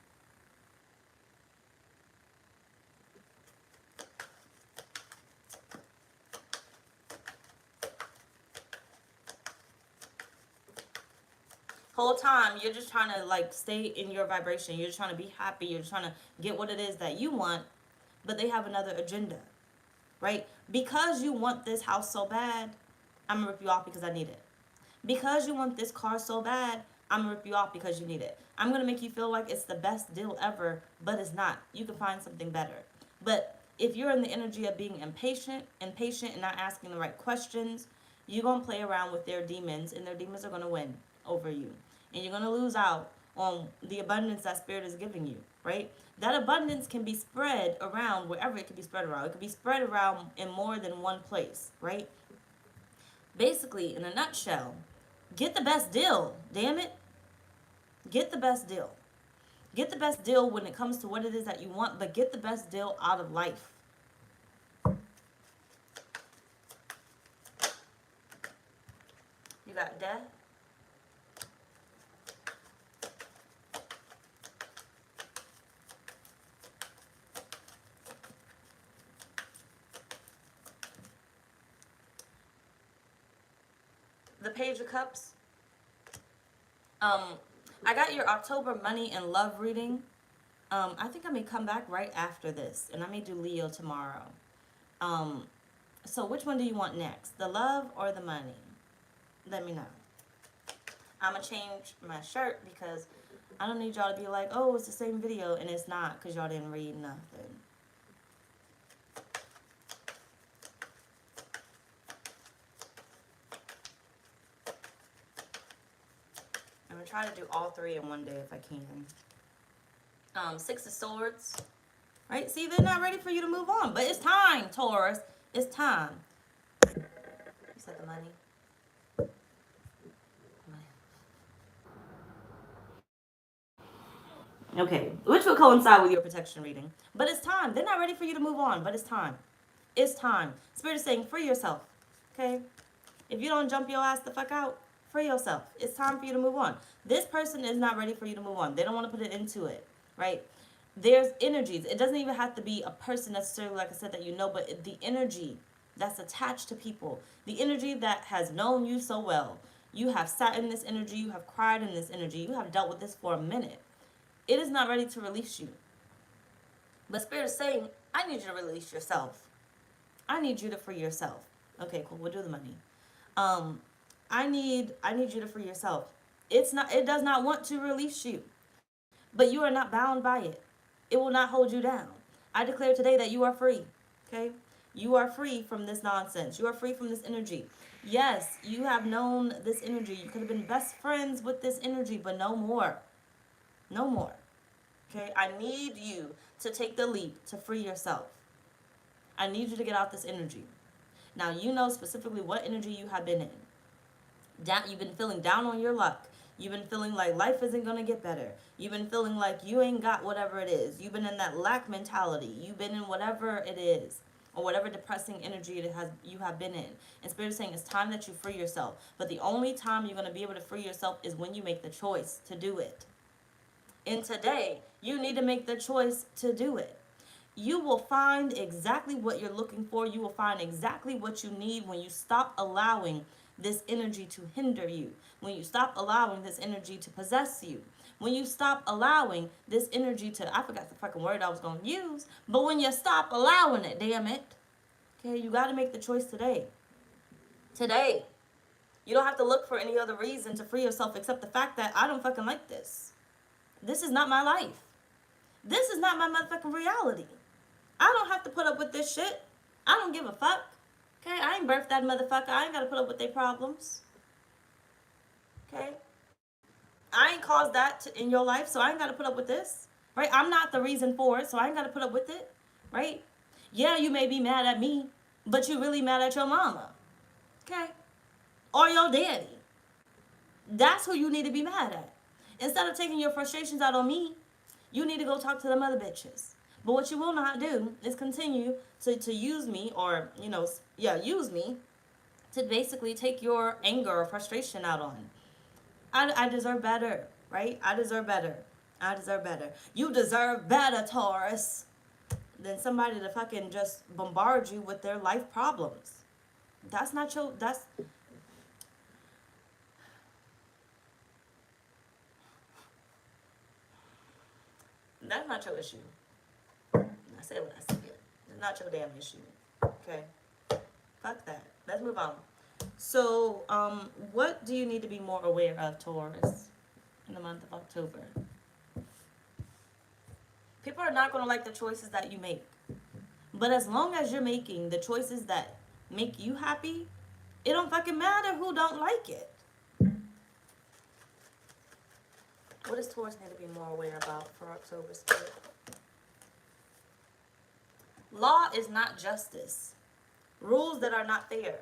Whole time you're just trying to like stay in your vibration. You're just trying to be happy. You're trying to get what it is that you want, but they have another agenda, right? Because you want this house so bad, I'm gonna rip you off because I need it. Because you want this car so bad, I'm going to rip you off because you need it. I'm going to make you feel like it's the best deal ever, but it's not. You can find something better. But if you're in the energy of being impatient and not asking the right questions, you're going to play around with their demons, and their demons are going to win over you. And you're going to lose out on the abundance that Spirit is giving you, right? That abundance can be spread around wherever it can be spread around. It can be spread around in more than one place, right? Basically, in a nutshell, get the best deal, damn it. Get the best deal. Get the best deal when it comes to what it is that you want, but get the best deal out of life. You got death. The Page of Cups. I got your October money and love reading. I think I may come back right after this, and I may do Leo tomorrow. So which one do you want next? The love or the money? Let me know. I'm going to change my shirt because I don't need y'all to be like, oh, it's the same video, and it's not because y'all didn't read nothing. I'm going to try to do all three in one day if I can. Six of Swords. Right? See, they're not ready for you to move on. But it's time, Taurus. It's time. You said the money. Okay, which will coincide with your protection reading. But it's time. They're not ready for you to move on, but it's time. It's time. Spirit is saying, free yourself. Okay? If you don't jump your ass the fuck out, free yourself. It's time for you to move on. This person is not ready for you to move on. They don't want to put it into it, right? There's energies. It doesn't even have to be a person necessarily, like I said, that you know, but the energy that's attached to people, the energy that has known you so well. You have sat in this energy. You have cried in this energy. You have dealt with this for a minute. It is not ready to release you. But Spirit is saying, I need you to release yourself. I need you to free yourself. Okay, cool. We'll do the money. I need you to free yourself. It does not want to release you. But you are not bound by it. It will not hold you down. I declare today that you are free. Okay? You are free from this nonsense. You are free from this energy. Yes, you have known this energy. You could have been best friends with this energy, but no more. No more. Okay? I need you to take the leap to free yourself. I need you to get out this energy. Now, you know specifically what energy you have been in. You've been feeling down on your luck. You've been feeling like life isn't going to get better. You've been feeling like you ain't got whatever it is. You've been in that lack mentality. You've been in whatever it is, or whatever depressing energy you have been in. And Spirit is saying it's time that you free yourself. But the only time you're going to be able to free yourself is when you make the choice to do it. And today, you need to make the choice to do it. You will find exactly what you're looking for. You will find exactly what you need when you stop allowing this energy to hinder you. When you stop allowing this energy to possess you. When you stop allowing this energy to, I forgot the fucking word I was going to use, but when you stop allowing it, damn it. Okay, you got to make the choice today. Today. You don't have to look for any other reason to free yourself except the fact that I don't fucking like this. This is not my life. This is not my motherfucking reality. I don't have to put up with this shit. I don't give a fuck. Okay, I ain't birthed that motherfucker. I ain't got to put up with their problems. Okay? I ain't caused that in your life, so I ain't got to put up with this. Right? I'm not the reason for it, so I ain't got to put up with it. Right? Yeah, you may be mad at me, but you really mad at your mama. Okay? Or your daddy. That's who you need to be mad at. Instead of taking your frustrations out on me, you need to go talk to them other bitches. But what you will not do is continue to use me or, use me to basically take your anger or frustration out on. I deserve better, right? I deserve better. I deserve better. You deserve better, Taurus, than somebody to fucking just bombard you with their life problems. That's not your, that's not your issue. I said what I said. It's not your damn issue. Okay? Fuck that. Let's move on. So, what do you need to be more aware of, Taurus? in the month of October. People are not going to like the choices that you make. But as long as you're making the choices that make you happy, it don't fucking matter who don't like it. What does Taurus need to be more aware about for October, Spirit? Law is not justice. Rules that are not fair.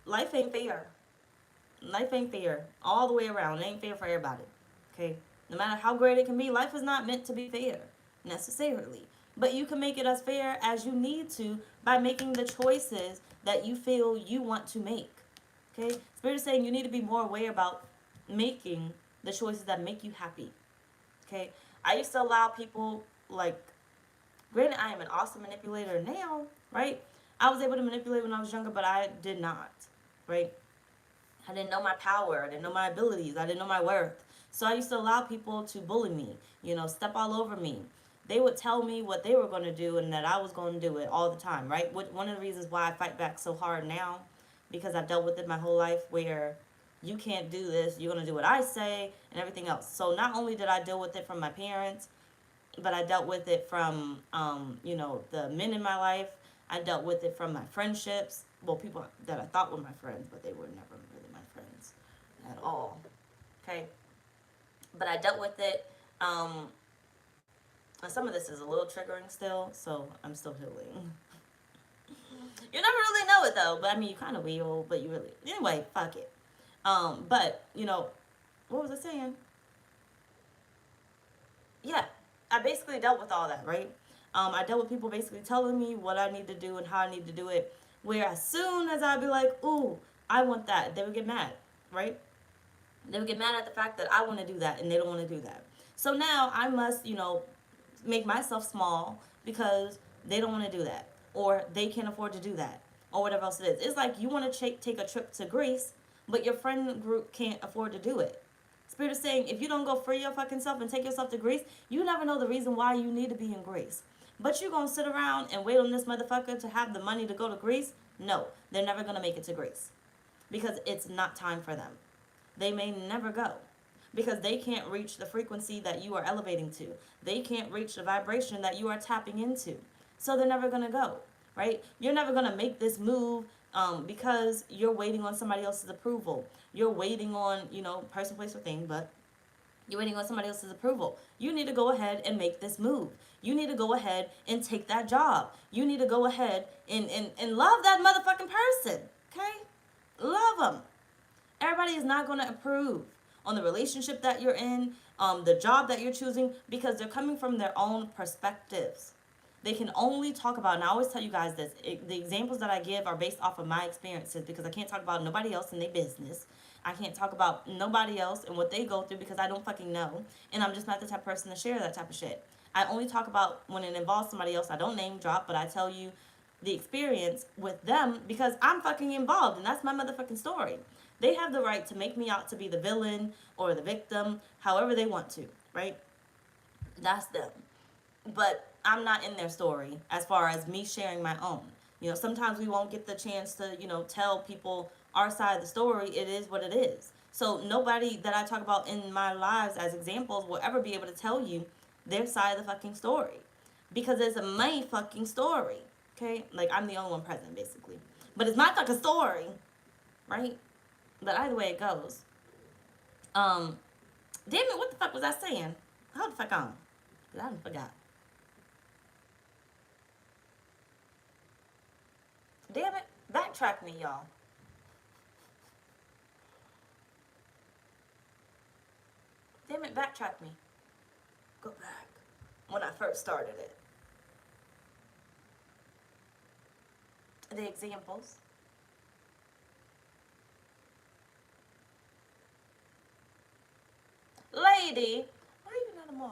Life ain't fair. Life ain't fair all the way around. It ain't fair for everybody. Okay? No matter how great it can be, life is not meant to be fair necessarily. But you can make it as fair as you need to by making the choices that you feel you want to make. Okay? Spirit is saying you need to be more aware about making the choices that make you happy. Okay? I used to allow people, like, granted, I am an awesome manipulator now, right? I was able to manipulate when I was younger, but I did not, right? I didn't know my power. I didn't know my abilities. I didn't know my worth. So I used to allow people to bully me, step all over me. They would tell me what they were going to do and that I was going to do it all the time, right? One of the reasons why I fight back so hard now, because I've dealt with it my whole life, where you can't do this, you're going to do what I say, and everything else. So not only did I deal with it from my parents, but I dealt with it from, the men in my life. I dealt with it from my friendships. Well, people that I thought were my friends, but they were never really my friends at all. Okay? But I dealt with it. And some of this is a little triggering still, so I'm still healing. You never really know it, though. But, I mean, you kind of will, but you really... Anyway, fuck it. But, what was I saying? Yeah, I basically dealt with all that, right? I dealt with people basically telling me what I need to do and how I need to do it. Where as soon as I'd be like, ooh, I want that, they would get mad, right? They would get mad at the fact that I want to do that and they don't want to do that. So now I must, make myself small because they don't want to do that. Or they can't afford to do that. Or whatever else it is. It's like you want to take a trip to Greece, but your friend group can't afford to do it. Spirit is saying, if you don't go free your fucking self and take yourself to Greece, you never know the reason why you need to be in Greece. But you gonna sit around and wait on this motherfucker to have the money to go to Greece? No, they're never gonna make it to Greece. Because it's not time for them. They may never go. Because they can't reach the frequency that you are elevating to. They can't reach the vibration that you are tapping into. So they're never gonna go, right? You're never gonna make this move because you're waiting on somebody else's approval. You're waiting on, person, place, or thing, but you're waiting on somebody else's approval. You need to go ahead and make this move. You need to go ahead and take that job. You need to go ahead and love that motherfucking person, okay? Love them. Everybody is not going to approve on the relationship that you're in, the job that you're choosing, because they're coming from their own perspectives. They can only talk about, and I always tell you guys this, the examples that I give are based off of my experiences, because I can't talk about nobody else in their business. I can't talk about nobody else and what they go through because I don't fucking know. And I'm just not the type of person to share that type of shit. I only talk about when it involves somebody else. I don't name drop, but I tell you the experience with them because I'm fucking involved, and that's my motherfucking story. They have the right to make me out to be the villain or the victim, however they want to, right? That's them. But I'm not in their story as far as me sharing my own. Sometimes we won't get the chance to, tell people our side of the story. It is what it is. So nobody that I talk about in my lives as examples will ever be able to tell you their side of the fucking story. Because it's my fucking story. Okay? Like, I'm the only one present, basically. But it's my fucking story. Right? But either way it goes. Damn it, what the fuck was I saying? How the fuck on? Because I done forgot. Damn it, backtrack me, y'all. Damn it, backtrack me. Go back. When I first started it. The examples. Lady, why are you not a mod?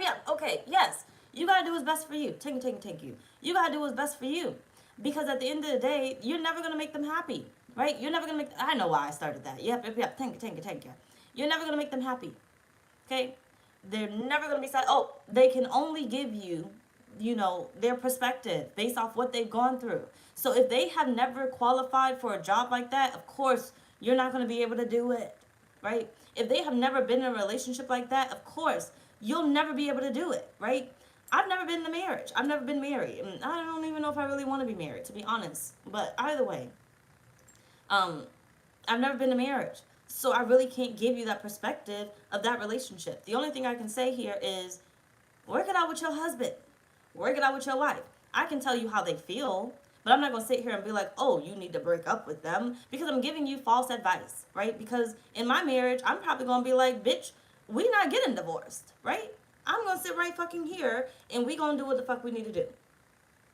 Yeah. Okay, yes. You gotta do what's best for you. Thank you. You gotta do what's best for you. Because at the end of the day, you're never gonna make them happy. Right? You're never gonna make... I know why I started that. Yep. Thank you. You're never gonna make them happy. Okay? They're never going to be sad. Oh, they can only give you, their perspective based off what they've gone through. So if they have never qualified for a job like that, of course, you're not going to be able to do it, right? If they have never been in a relationship like that, of course, you'll never be able to do it, right? I've never been in a marriage. I've never been married. And I don't even know if I really want to be married, to be honest. But either way, um, I've never been in marriage. So I really can't give you that perspective of that relationship. The only thing I can say here is work it out with your husband. Work it out with your wife. I can tell you how they feel, but I'm not going to sit here and be like, oh, you need to break up with them, because I'm giving you false advice, right? Because in my marriage, I'm probably going to be like, bitch, we not getting divorced, right? I'm going to sit right fucking here and we going to do what the fuck we need to do.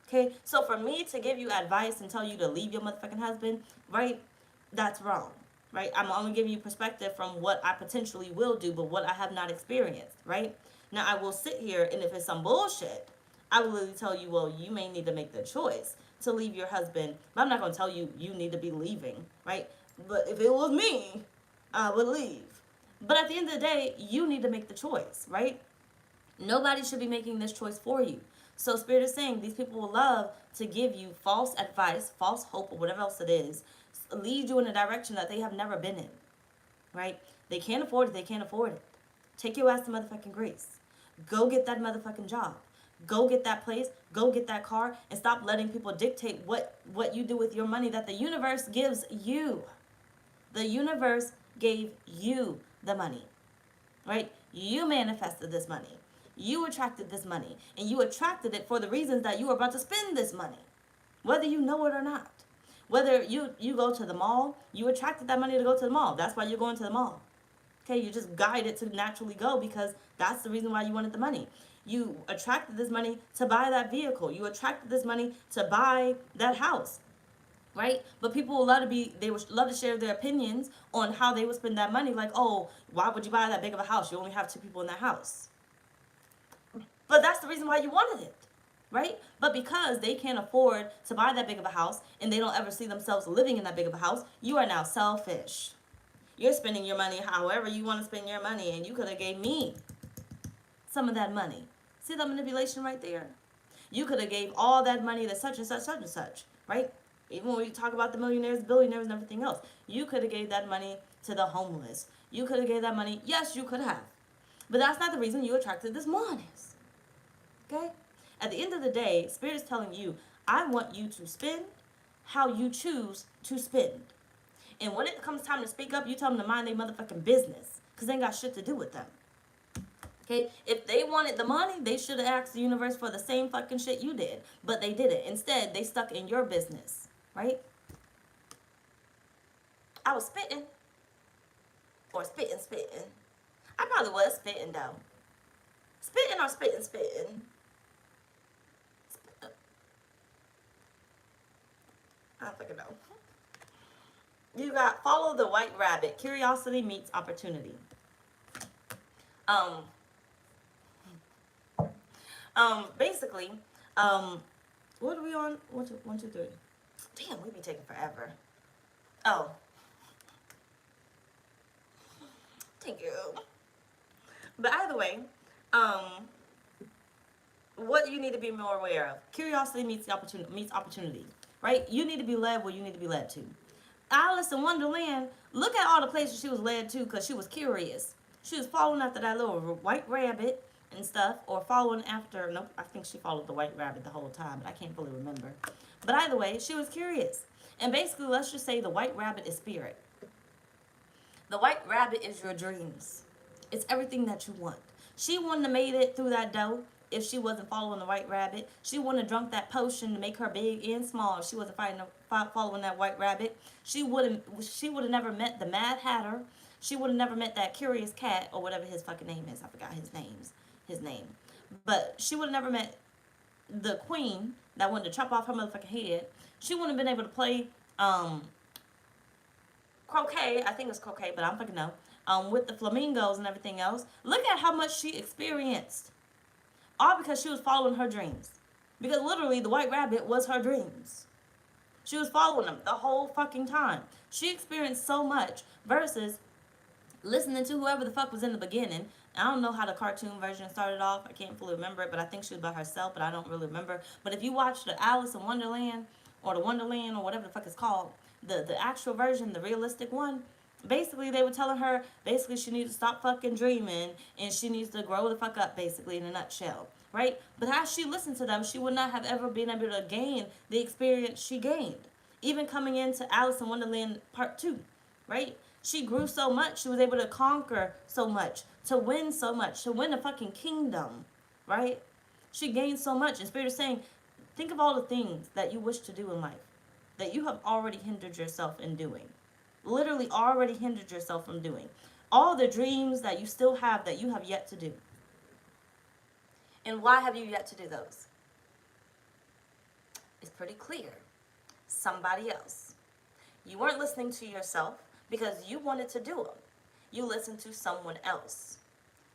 Okay? So for me to give you advice and tell you to leave your motherfucking husband, right? That's wrong, right? I'm only giving you perspective from what I potentially will do, but what I have not experienced, right? Now, I will sit here, and if it's some bullshit, I will literally tell you, well, you may need to make the choice to leave your husband. But I'm not going to tell you you need to be leaving, right? But if it was me, I would leave. But at the end of the day, you need to make the choice, right? Nobody should be making this choice for you. So Spirit is saying these people will love to give you false advice, false hope, or whatever else it is, lead you in a direction that they have never been in, right? They can't afford it. They can't afford it. Take your ass to motherfucking Greece. Go get that motherfucking job. Go get that place. Go get that car. And stop letting people dictate what you do with your money that the universe gives you. The universe gave you the money, right? You manifested this money. You attracted this money. And you attracted it for the reasons that you are about to spend this money, whether you know it or not. Whether you go to the mall, you attracted that money to go to the mall. That's why you're going to the mall. Okay, you just guide it to naturally go because that's the reason why you wanted the money. You attracted this money to buy that vehicle. You attracted this money to buy that house, right? But people will they would love to share their opinions on how they would spend that money. Like, oh, why would you buy that big of a house? You only have 2 people in that house. But that's the reason why you wanted it, right? But because they can't afford to buy that big of a house and they don't ever see themselves living in that big of a house, you are now selfish. You're spending your money however you want to spend your money, and you could have gave me some of that money. See that manipulation right there? You could have gave all that money to such and such, such and such, right? Even when we talk about the millionaires, billionaires, and everything else, you could have gave that money to the homeless. You could have gave that money. Yes, you could have. But that's not the reason you attracted this monies. Okay? At the end of the day, Spirit is telling you, I want you to spend how you choose to spend. And when it comes time to speak up, you tell them to mind their motherfucking business. Because they ain't got shit to do with them. Okay? If they wanted the money, they should have asked the universe for the same fucking shit you did. But they didn't. Instead, they stuck in your business. Right? I was spitting. Or spitting. I probably was spitting, though. Spitting or spitting. I don't fucking know. You got follow the white rabbit. Curiosity meets opportunity. Basically, what are we on? 1, 2, 3. Damn, we be taking forever. Oh. Thank you. But either way, what you need to be more aware of. Curiosity meets opportunity. Right? You need to be led where you need to be led to. Alice in Wonderland, look at all the places she was led to because she was curious. She was following after that little white rabbit and stuff, or following after, nope, I think she followed the white rabbit the whole time, but I can't fully remember. But either way, she was curious. And basically, let's just say the white rabbit is spirit. The white rabbit is your dreams. It's everything that you want. She wouldn't have made it through that dough if she wasn't following the white rabbit. She wouldn't have drunk that potion to make her big and small if she wasn't following that white rabbit. She would have never met the Mad Hatter. She would have never met that curious cat, or whatever his fucking name is. I forgot his name. But she would have never met the queen that wanted to chop off her motherfucking head. She wouldn't have been able to play croquet. I think it's croquet, but I don't fucking know. With the flamingos and everything else. Look at how much she experienced. All because she was following her dreams. Because literally, the white rabbit was her dreams. She was following them the whole fucking time. She experienced so much versus listening to whoever the fuck was in the beginning, I don't know how the cartoon version started off. I can't fully remember it, but I think she was by herself, but I don't really remember. But if you watch the Alice in Wonderland or the Wonderland or whatever the fuck it's called, the actual version, the realistic one, basically they were telling her basically she needs to stop fucking dreaming and she needs to grow the fuck up, basically, in a nutshell, right? But as she listened to them, she would not have ever been able to gain the experience she gained. Even coming into Alice in Wonderland Part 2, right? She grew so much. She was able to conquer so much, to win so much, to win a fucking kingdom, right? She gained so much. And Spirit is saying, think of all the things that you wish to do in life that you have already hindered yourself in doing. Literally already hindered yourself from doing. All the dreams that you still have that you have yet to do. And why have you yet to do those? It's pretty clear. Somebody else. You weren't listening to yourself because you wanted to do them. You listened to someone else.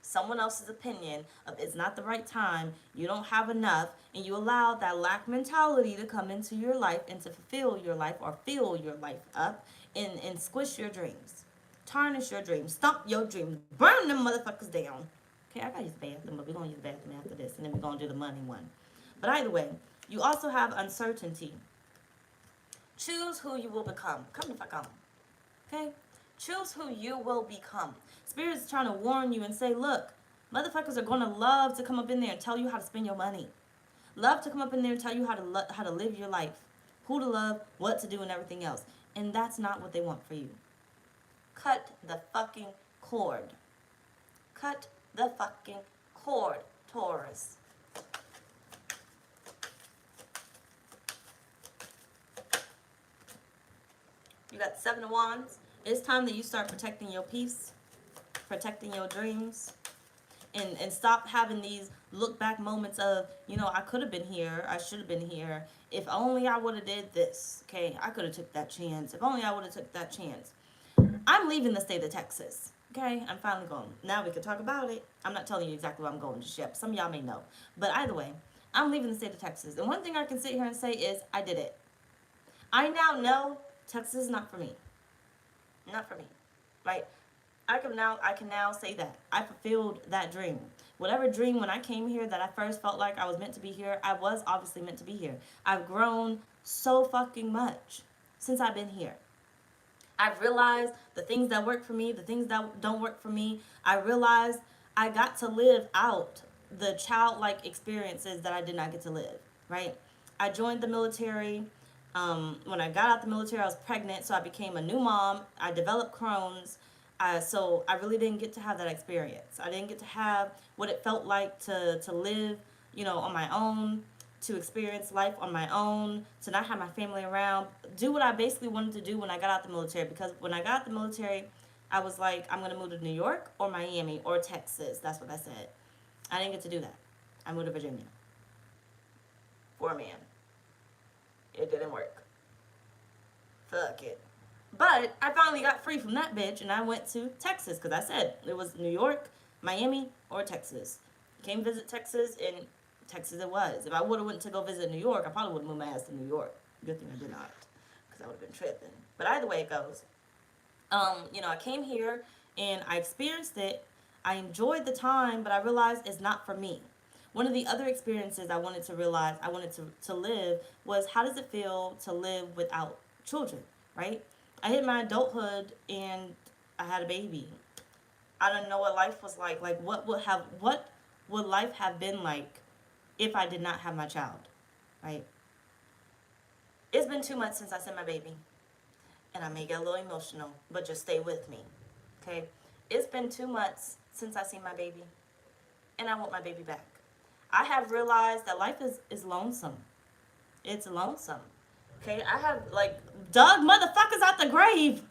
Someone else's opinion of it's not the right time, you don't have enough, and you allowed that lack mentality to come into your life and to fulfill your life or fill your life up and squish your dreams. Tarnish your dreams. Stump your dreams. Burn them motherfuckers down. Okay, I gotta use the bathroom, but we're gonna use the bathroom after this, and then we're gonna do the money one. But either way, you also have uncertainty. Choose who you will become. Come the fuck on. Okay? Choose who you will become. Spirit is trying to warn you and say, look, motherfuckers are going to love to come up in there and tell you how to spend your money. Love to come up in there and tell you how to live your life. Who to love, what to do, and everything else. And that's not what they want for you. Cut the fucking cord. Cut the fucking cord, Taurus. You got 7 of Wands. It's time that you start protecting your peace, protecting your dreams, and stop having these look back moments of, you know, I could have been here, I should have been here. If only I would have did this. Okay, I could have took that chance. If only I would have took that chance. I'm leaving the state of Texas. Okay, I'm finally going. Now we can talk about it. I'm not telling you exactly where I'm going just yet. Some of y'all may know. But either way, I'm leaving the state of Texas. And one thing I can sit here and say is I did it. I now know Texas is not for me. Not for me. Right? I can now say that. I fulfilled that dream. Whatever dream when I came here that I first felt like I was meant to be here, I was obviously meant to be here. I've grown so fucking much since I've been here. I've realized the things that work for me, the things that don't work for me. I realized I got to live out the childlike experiences that I did not get to live, right? I joined the military. When I got out the military, I was pregnant, so I became a new mom. I developed Crohn's. So I really didn't get to have that experience. I didn't get to have what it felt like to live, you know, on my own, to experience life on my own, to not have my family around, do what I basically wanted to do when I got out the military. Because when I got out the military, I was like, I'm going to move to New York or Miami or Texas. That's what I said. I didn't get to do that. I moved to Virginia. For a man. It didn't work. Fuck it. But I finally got free from that bitch and I went to Texas because I said it was New York, Miami, or Texas. Came visit Texas, and Texas it was. If I would have went to go visit New York, I probably would have moved my ass to New York. Good thing I did not, because I would have been tripping. But either way it goes. You know, I came here and I experienced it. I enjoyed the time, but I realized it's not for me. One of the other experiences I wanted to realize, I wanted to live, was how does it feel to live without children, right? I hit my adulthood and I had a baby. I don't know what life was like. Like, what would life have been like if I did not have my child, right? It's been 2 months since I sent my baby. And I may get a little emotional, but just stay with me, okay? It's been 2 months since I seen my baby. And I want my baby back. I have realized that life is lonesome. It's lonesome. Okay, I have, like, dug motherfuckers out the grave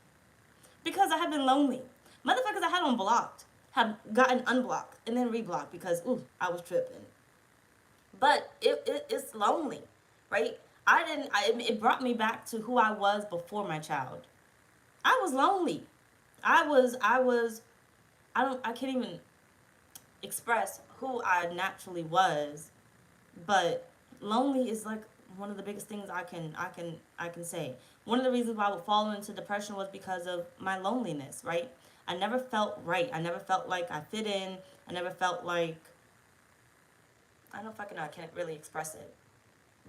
because I have been lonely. Motherfuckers I had unblocked have gotten unblocked and then reblocked because, ooh, I was tripping. But it's lonely, right? It brought me back to who I was before my child. I was lonely. I can't even express who I naturally was, but lonely is like one of the biggest things I can say. One of the reasons why I would fall into depression was because of my loneliness, right? I never felt right. I never felt like I fit in. I never felt like, I don't fucking know, I can't really express it.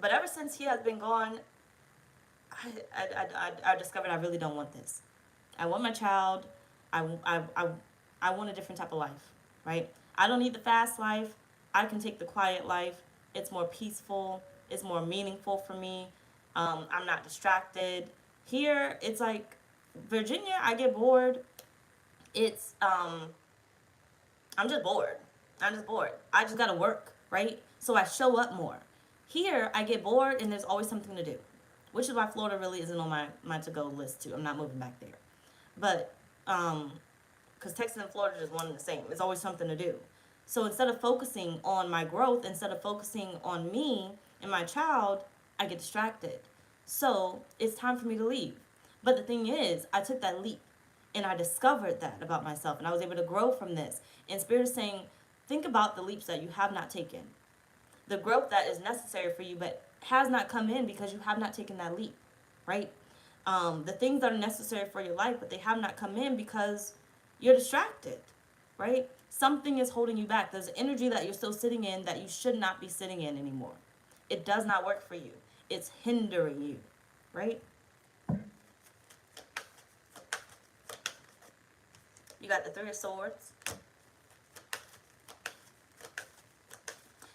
But ever since he has been gone, I discovered I really don't want this. I want my child. I, I, I, I want a different type of life, right? I don't need the fast life. I can take the quiet life. It's more peaceful. It's more meaningful for me. I'm not distracted. Here, it's like Virginia, I get bored. It's, I'm just bored. I'm just bored. I just gotta work, right? So I show up more. Here, I get bored and there's always something to do, which is why Florida really isn't on my to go list too. I'm not moving back there. But, because Texas and Florida is one and the same. There's always something to do. So instead of focusing on my growth, instead of focusing on me and my child, I get distracted. So it's time for me to leave. But the thing is, I took that leap and I discovered that about myself and I was able to grow from this. And Spirit is saying, think about the leaps that you have not taken, the growth that is necessary for you, but has not come in because you have not taken that leap, right? The things that are necessary for your life, but they have not come in because you're distracted, right? Something is holding you back. There's energy that you're still sitting in that you should not be sitting in anymore. It does not work for you. It's hindering you, right? You got the Three of Swords.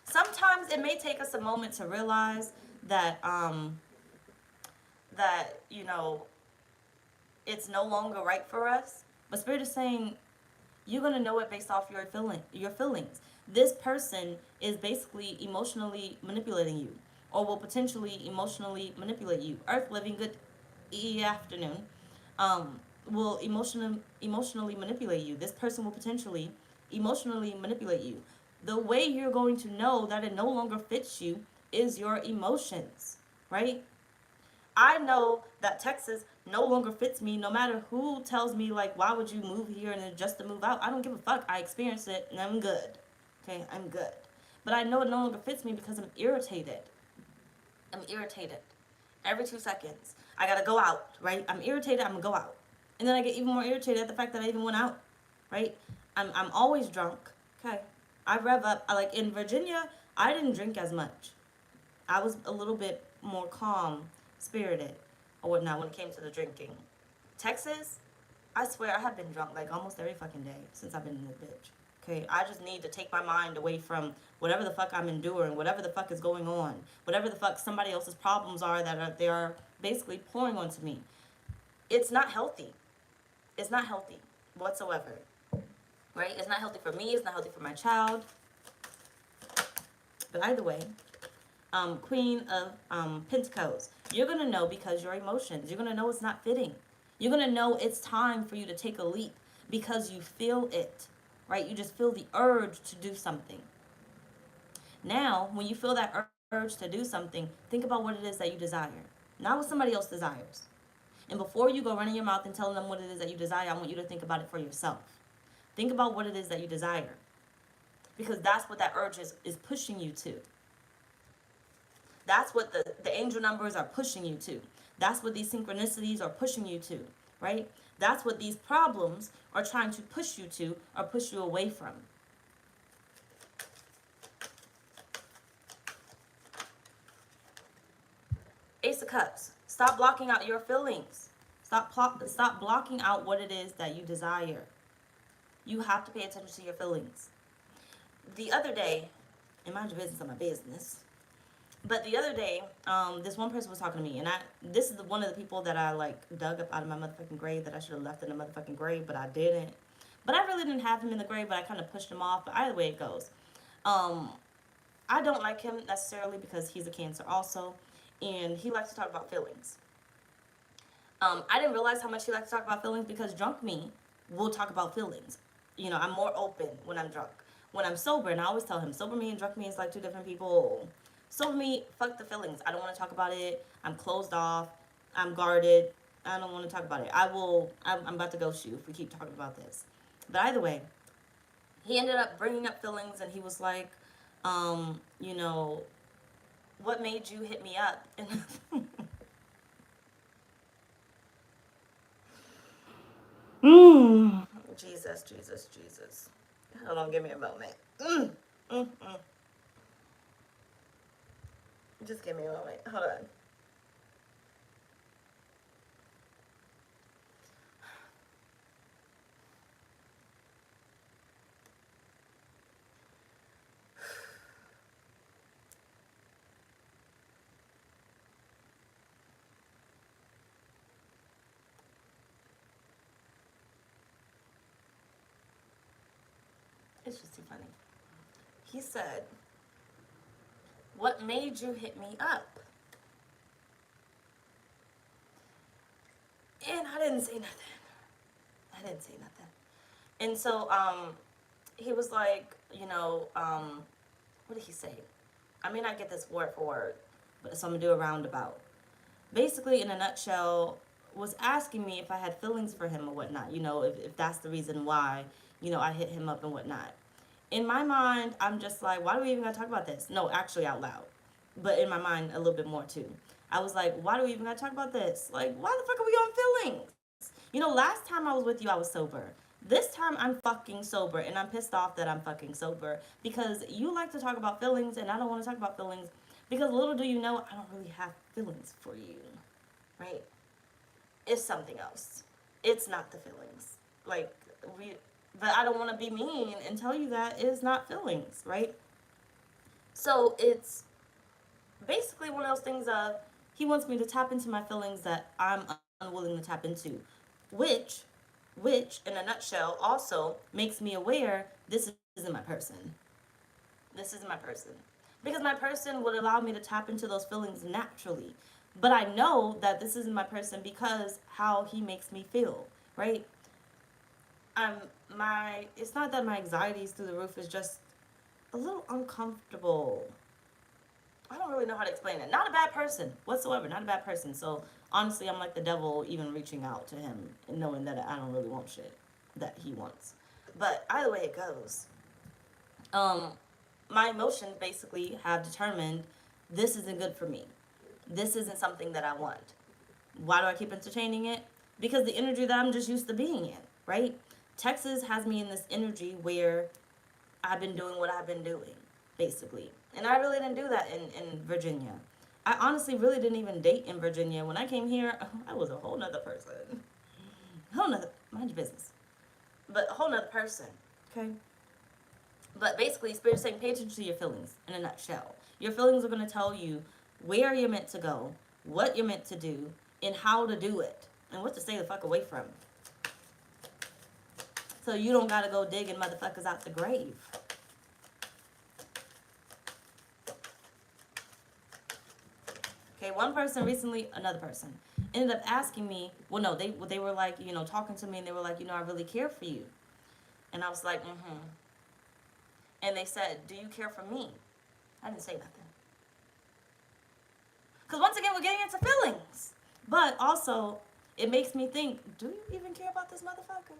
Sometimes it may take us a moment to realize that you know, it's no longer right for us. But Spirit is saying you're gonna know it based off your feelings. This person is basically emotionally manipulating you, or will potentially emotionally manipulate you. Earth living, good afternoon. Will emotionally manipulate you. This person will potentially emotionally manipulate you. The way you're going to know that it no longer fits you is your emotions, right? I know that Texas no longer fits me no matter who tells me, like, why would you move here and then just to move out? I don't give a fuck. I experienced it and I'm good. Okay, I'm good. But I know it no longer fits me because I'm irritated. I'm irritated. Every 2 seconds, I gotta go out, right? I'm irritated, I'm gonna go out. And then I get even more irritated at the fact that I even went out, right? I'm always drunk, okay? I rev up. Like in Virginia, I didn't drink as much. I was a little bit more calm spirited or whatnot when it came to the drinking. Texas, I swear I have been drunk like almost every fucking day since I've been in this bitch. Okay, I just need to take my mind away from whatever the fuck I'm enduring, whatever the fuck is going on, whatever the fuck somebody else's problems are that they are basically pouring onto me. It's not healthy. It's not healthy whatsoever. Right? It's not healthy for me. It's not healthy for my child. But either way, Queen of Pentacles. You're going to know because your emotions. You're going to know it's not fitting. You're going to know it's time for you to take a leap because you feel it, right? You just feel the urge to do something. Now, when you feel that urge to do something, think about what it is that you desire, not what somebody else desires. And before you go running your mouth and telling them what it is that you desire, I want you to think about it for yourself. Think about what it is that you desire, because that's what that urge is pushing you to. That's what the angel numbers are pushing you to. That's what these synchronicities are pushing you to, right? That's what these problems are trying to push you to or push you away from. Ace of Cups. Stop blocking out your feelings. Stop blocking out what it is that you desire. You have to pay attention to your feelings. The other day, and mind your business on my business, but the other day, this one person was talking to me, and this is one of the people that I like dug up out of my motherfucking grave that I should have left in the motherfucking grave, but I didn't. But I really didn't have him in the grave, but I kind of pushed him off. But either way it goes, I don't like him necessarily because he's a Cancer also, and he likes to talk about feelings. I didn't realize how much he likes to talk about feelings because drunk me will talk about feelings. You know, I'm more open when I'm drunk. When I'm sober, and I always tell him, sober me and drunk me is like two different people. Sober me, fuck the feelings. I don't want to talk about it. I'm closed off. I'm guarded. I don't want to talk about it. I'm about to ghost you if we keep talking about this. But either way, he ended up bringing up feelings, and he was like, you know, what made you hit me up? And Jesus, Jesus, Jesus. Hold on, give me a moment. Just give me a moment. Hold on. It's just too funny. He said, "What made you hit me up?" And I didn't say nothing. I didn't say nothing. And so, he was like, what did he say? I may not get this word for word, but so I'm gonna do a roundabout. Basically, in a nutshell, was asking me if I had feelings for him or whatnot. If that's the reason why, I hit him up and whatnot. In my mind, I'm just like, why do we even gotta talk about this? No, actually out loud. But in my mind, a little bit more too. I was like, why do we even gotta talk about this? Like, why the fuck are we on feelings? Last time I was with you, I was sober. This time I'm fucking sober, and I'm pissed off that I'm fucking sober because you like to talk about feelings, and I don't want to talk about feelings because little do you know, I don't really have feelings for you, right? It's something else. It's not the feelings. But I don't want to be mean and tell you that it's not feelings, right? So it's basically one of those things of he wants me to tap into my feelings that I'm unwilling to tap into, which in a nutshell also makes me aware this isn't my person. This isn't my person. Because my person would allow me to tap into those feelings naturally. But I know that this isn't my person because how he makes me feel, right? It's not that my anxiety is through the roof, it's just a little uncomfortable. I don't really know how to explain it. Not a bad person whatsoever. Not a bad person. So honestly, I'm like the devil even reaching out to him and knowing that I don't really want shit that he wants. But either way it goes, my emotions basically have determined this isn't good for me. This isn't something that I want. Why do I keep entertaining it? Because the energy that I'm just used to being in, right? Texas has me in this energy where I've been doing what I've been doing, basically. And I really didn't do that in Virginia. I honestly really didn't even date in Virginia. When I came here, I was a whole nother person. Mind your business. But a whole nother person, okay? But basically, Spirit's saying pay attention to your feelings in a nutshell. Your feelings are going to tell you where you're meant to go, what you're meant to do, and how to do it, and what to stay the fuck away from. So you don't got to go digging motherfuckers out the grave. Okay, one person recently, another person, ended up asking me, well, no, they were like, talking to me, and they were like, I really care for you. And I was like, And they said, do you care for me? I didn't say nothing. Because once again, we're getting into feelings. But also, it makes me think, do you even care about this motherfucker?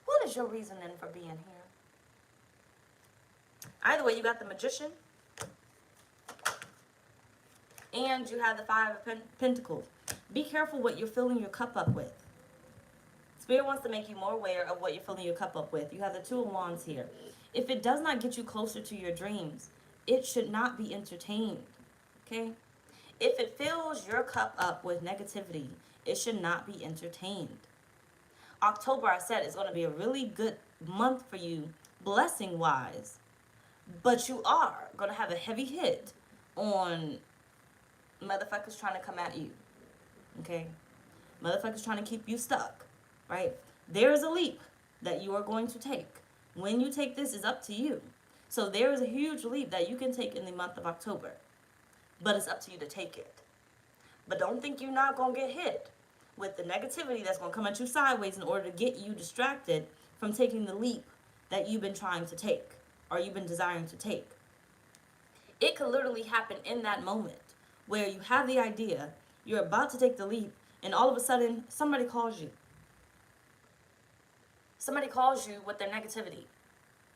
What is your reasoning for being here? Either way, you got the Magician. And you have the Five of Pentacles. Be careful what you're filling your cup up with. Spirit wants to make you more aware of what you're filling your cup up with. You have the Two of Wands here. If it does not get you closer to your dreams, it should not be entertained. Okay? If it fills your cup up with negativity, it should not be entertained. October, I said, is going to be a really good month for you, blessing-wise. But you are going to have a heavy hit on motherfuckers trying to come at you. Okay? Motherfuckers trying to keep you stuck. Right? There is a leap that you are going to take. When you take this, is up to you. So there is a huge leap that you can take in the month of October. But it's up to you to take it. But don't think you're not going to get hit with the negativity that's going to come at you sideways in order to get you distracted from taking the leap that you've been trying to take or you've been desiring to take. It could literally happen in that moment where you have the idea, you're about to take the leap, and all of a sudden, somebody calls you. Somebody calls you with their negativity,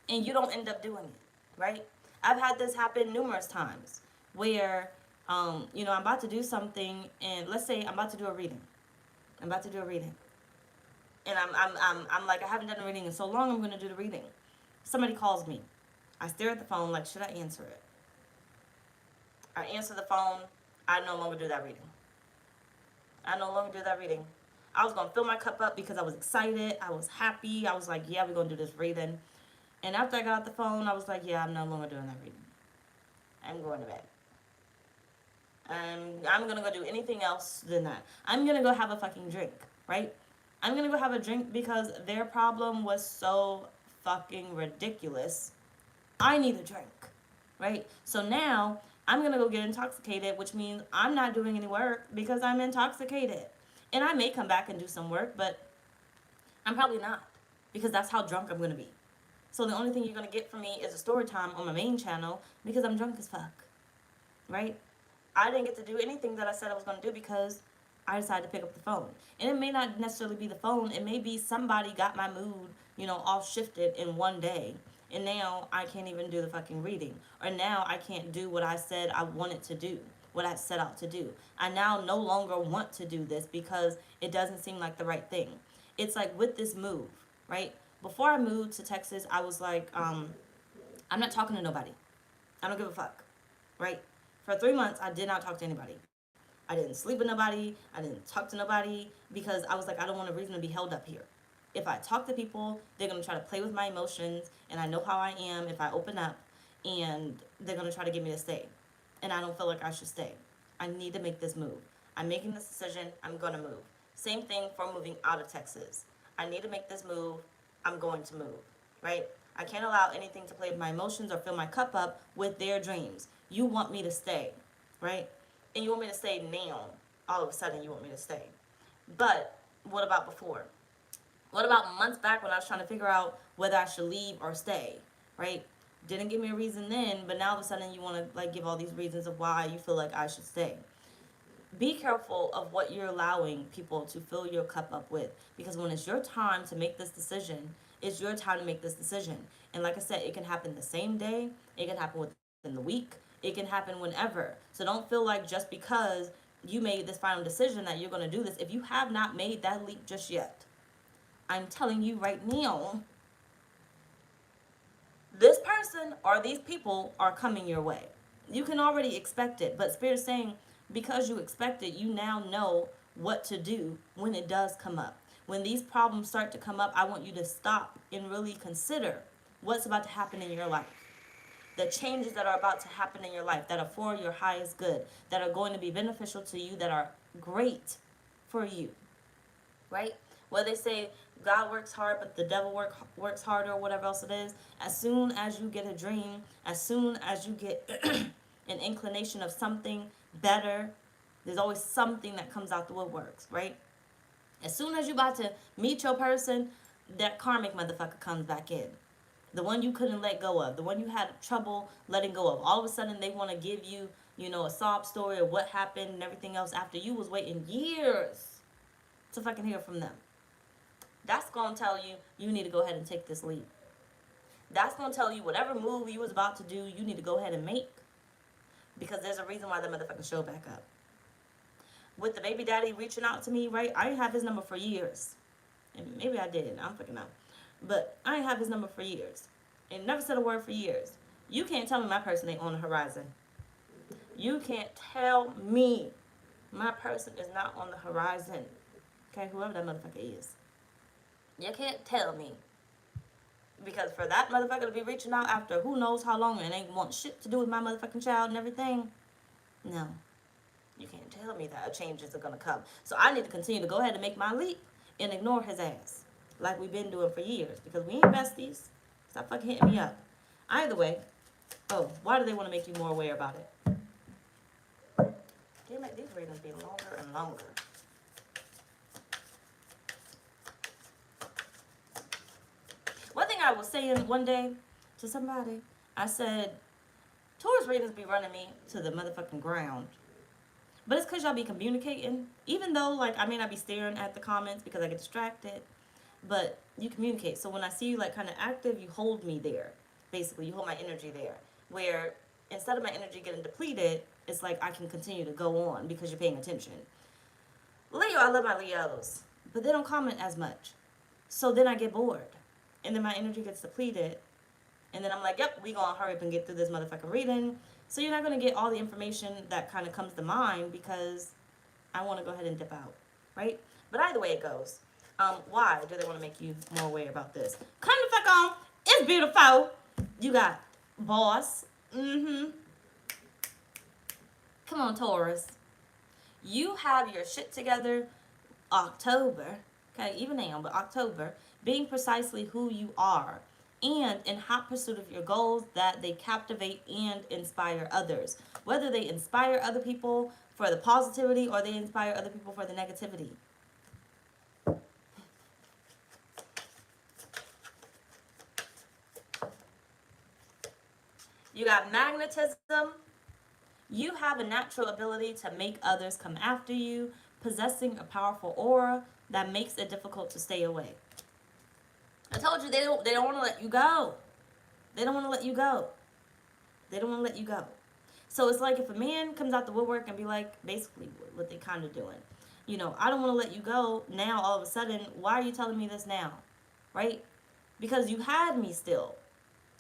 and you don't end up doing it, right? I've had this happen numerous times where, I'm about to do something, and let's say I'm about to do a reading. And I'm like, I haven't done a reading in so long, I'm going to do the reading. Somebody calls me. I stare at the phone like, should I answer it? I answer the phone. I no longer do that reading. I no longer do that reading. I was going to fill my cup up because I was excited. I was happy. I was like, yeah, we're going to do this reading. And after I got off the phone, I was like, yeah, I'm no longer doing that reading. I'm going to bed. I'm going to go do anything else than that. I'm going to go have a fucking drink, right? I'm going to go have a drink because their problem was so fucking ridiculous. I need a drink, right? So now I'm going to go get intoxicated, which means I'm not doing any work because I'm intoxicated. And I may come back and do some work, but I'm probably not because that's how drunk I'm going to be. So the only thing you're going to get from me is a story time on my main channel because I'm drunk as fuck, right? I didn't get to do anything that I said I was going to do because I decided to pick up the phone. And it may not necessarily be the phone. It may be somebody got my mood, all shifted in one day. And now I can't even do the fucking reading. Or now I can't do what I said I wanted to do, what I set out to do. I now no longer want to do this because it doesn't seem like the right thing. It's like with this move, right? Before I moved to Texas, I was like, I'm not talking to nobody. I don't give a fuck, right? For 3 months, I did not talk to anybody. I didn't sleep with nobody. I didn't talk to nobody because I was like, I don't want a reason to be held up here. If I talk to people, they're going to try to play with my emotions, and I know how I am if I open up, and they're going to try to get me to stay. And I don't feel like I should stay. I need to make this move. I'm making this decision. I'm going to move. Same thing for moving out of Texas. I need to make this move. I'm going to move, right? I can't allow anything to play with my emotions or fill my cup up with their dreams. You want me to stay, right? And you want me to stay now. All of a sudden, you want me to stay. But what about before? What about months back when I was trying to figure out whether I should leave or stay, right? Didn't give me a reason then, but now all of a sudden you want to like give all these reasons of why you feel like I should stay. Be careful of what you're allowing people to fill your cup up with, because when it's your time to make this decision, it's your time to make this decision. And like I said, it can happen the same day, it can happen within the week, it can happen whenever. So don't feel like just because you made this final decision that you're going to do this, if you have not made that leap just yet. I'm telling you right now, this person or these people are coming your way. You can already expect it, but Spirit is saying because you expect it, you now know what to do when it does come up. When these problems start to come up, I want you to stop and really consider what's about to happen in your life. The changes that are about to happen in your life that are for your highest good, that are going to be beneficial to you, that are great for you, right? Well, they say God works hard, but the devil works harder, or whatever else it is. As soon as you get a dream, as soon as you get an inclination of something better, there's always something that comes out the woodworks, right? As soon as you're about to meet your person, that karmic motherfucker comes back in. The one you couldn't let go of, the one you had trouble letting go of. All of a sudden, they want to give you, a sob story of what happened and everything else after you was waiting years to fucking hear from them. That's going to tell you, you need to go ahead and take this leap. That's going to tell you whatever move you was about to do, you need to go ahead and make. Because there's a reason why that motherfucker showed back up. With the baby daddy reaching out to me, right? I didn't have his number for years. And maybe I did. I don't fucking know. But I didn't have his number for years. And never said a word for years. You can't tell me my person ain't on the horizon. You can't tell me my person is not on the horizon. Okay? Whoever that motherfucker is. You can't tell me. Because for that motherfucker to be reaching out after who knows how long and ain't want shit to do with my motherfucking child and everything. No. You can't tell me that changes are going to come. So I need to continue to go ahead and make my leap and ignore his ass. Like we've been doing for years. Because we ain't besties. Stop fucking hitting me up. Either way. Oh, why do they want to make you more aware about it? They make these readings be longer and longer. One thing I was saying one day to somebody, I said, Taurus readings be running me to the motherfucking ground. But it's because y'all be communicating. Even though, like, I may not be staring at the comments because I get distracted. But you communicate. So when I see you, like, kind of active, you hold me there. Basically, you hold my energy there. Where instead of my energy getting depleted, it's like I can continue to go on because you're paying attention. Leo, I love my Leos. But they don't comment as much. So then I get bored. And then my energy gets depleted. And then I'm like, yep, we gonna hurry up and get through this motherfucking reading. So you're not gonna get all the information that kind of comes to mind because I want to go ahead and dip out, right? But either way it goes. Why do they want to make you more aware about this? Come the fuck on. It's beautiful. You got boss. Come on, Taurus. You have your shit together October, okay, even now, but October, being precisely who you are and in hot pursuit of your goals that they captivate and inspire others. Whether they inspire other people for the positivity or they inspire other people for the negativity. You got magnetism. You have a natural ability to make others come after you, possessing a powerful aura that makes it difficult to stay away. I told you they don't want to let you go. They don't want to let you go. They don't want to let you go. So it's like if a man comes out the woodwork and be like, basically what they kind of doing. You know, I don't want to let you go now all of a sudden. Why are you telling me this now? Right? Because you had me still.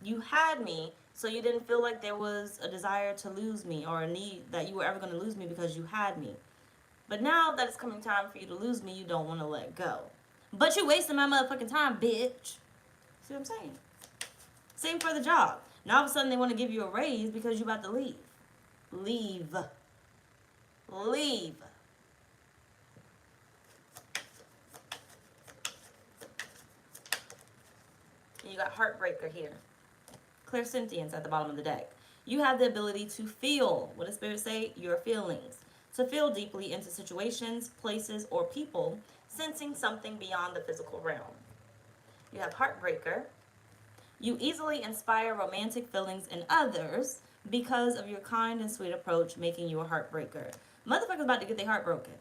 You had me, so you didn't feel like there was a desire to lose me or a need that you were ever going to lose me because you had me. But now that it's coming time for you to lose me, you don't want to let go. But you wasting my motherfucking time, bitch. See what I'm saying? Same for the job. Now all of a sudden they want to give you a raise because you're about to leave. Leave. Leave. You got Heartbreaker here. Clairsentience at the bottom of the deck. You have the ability to feel, what does Spirit say? Your feelings. To feel deeply into situations, places, or people, sensing something beyond the physical realm. You have Heartbreaker. You easily inspire romantic feelings in others because of your kind and sweet approach, making you a heartbreaker. Motherfuckers about to get their heart broken.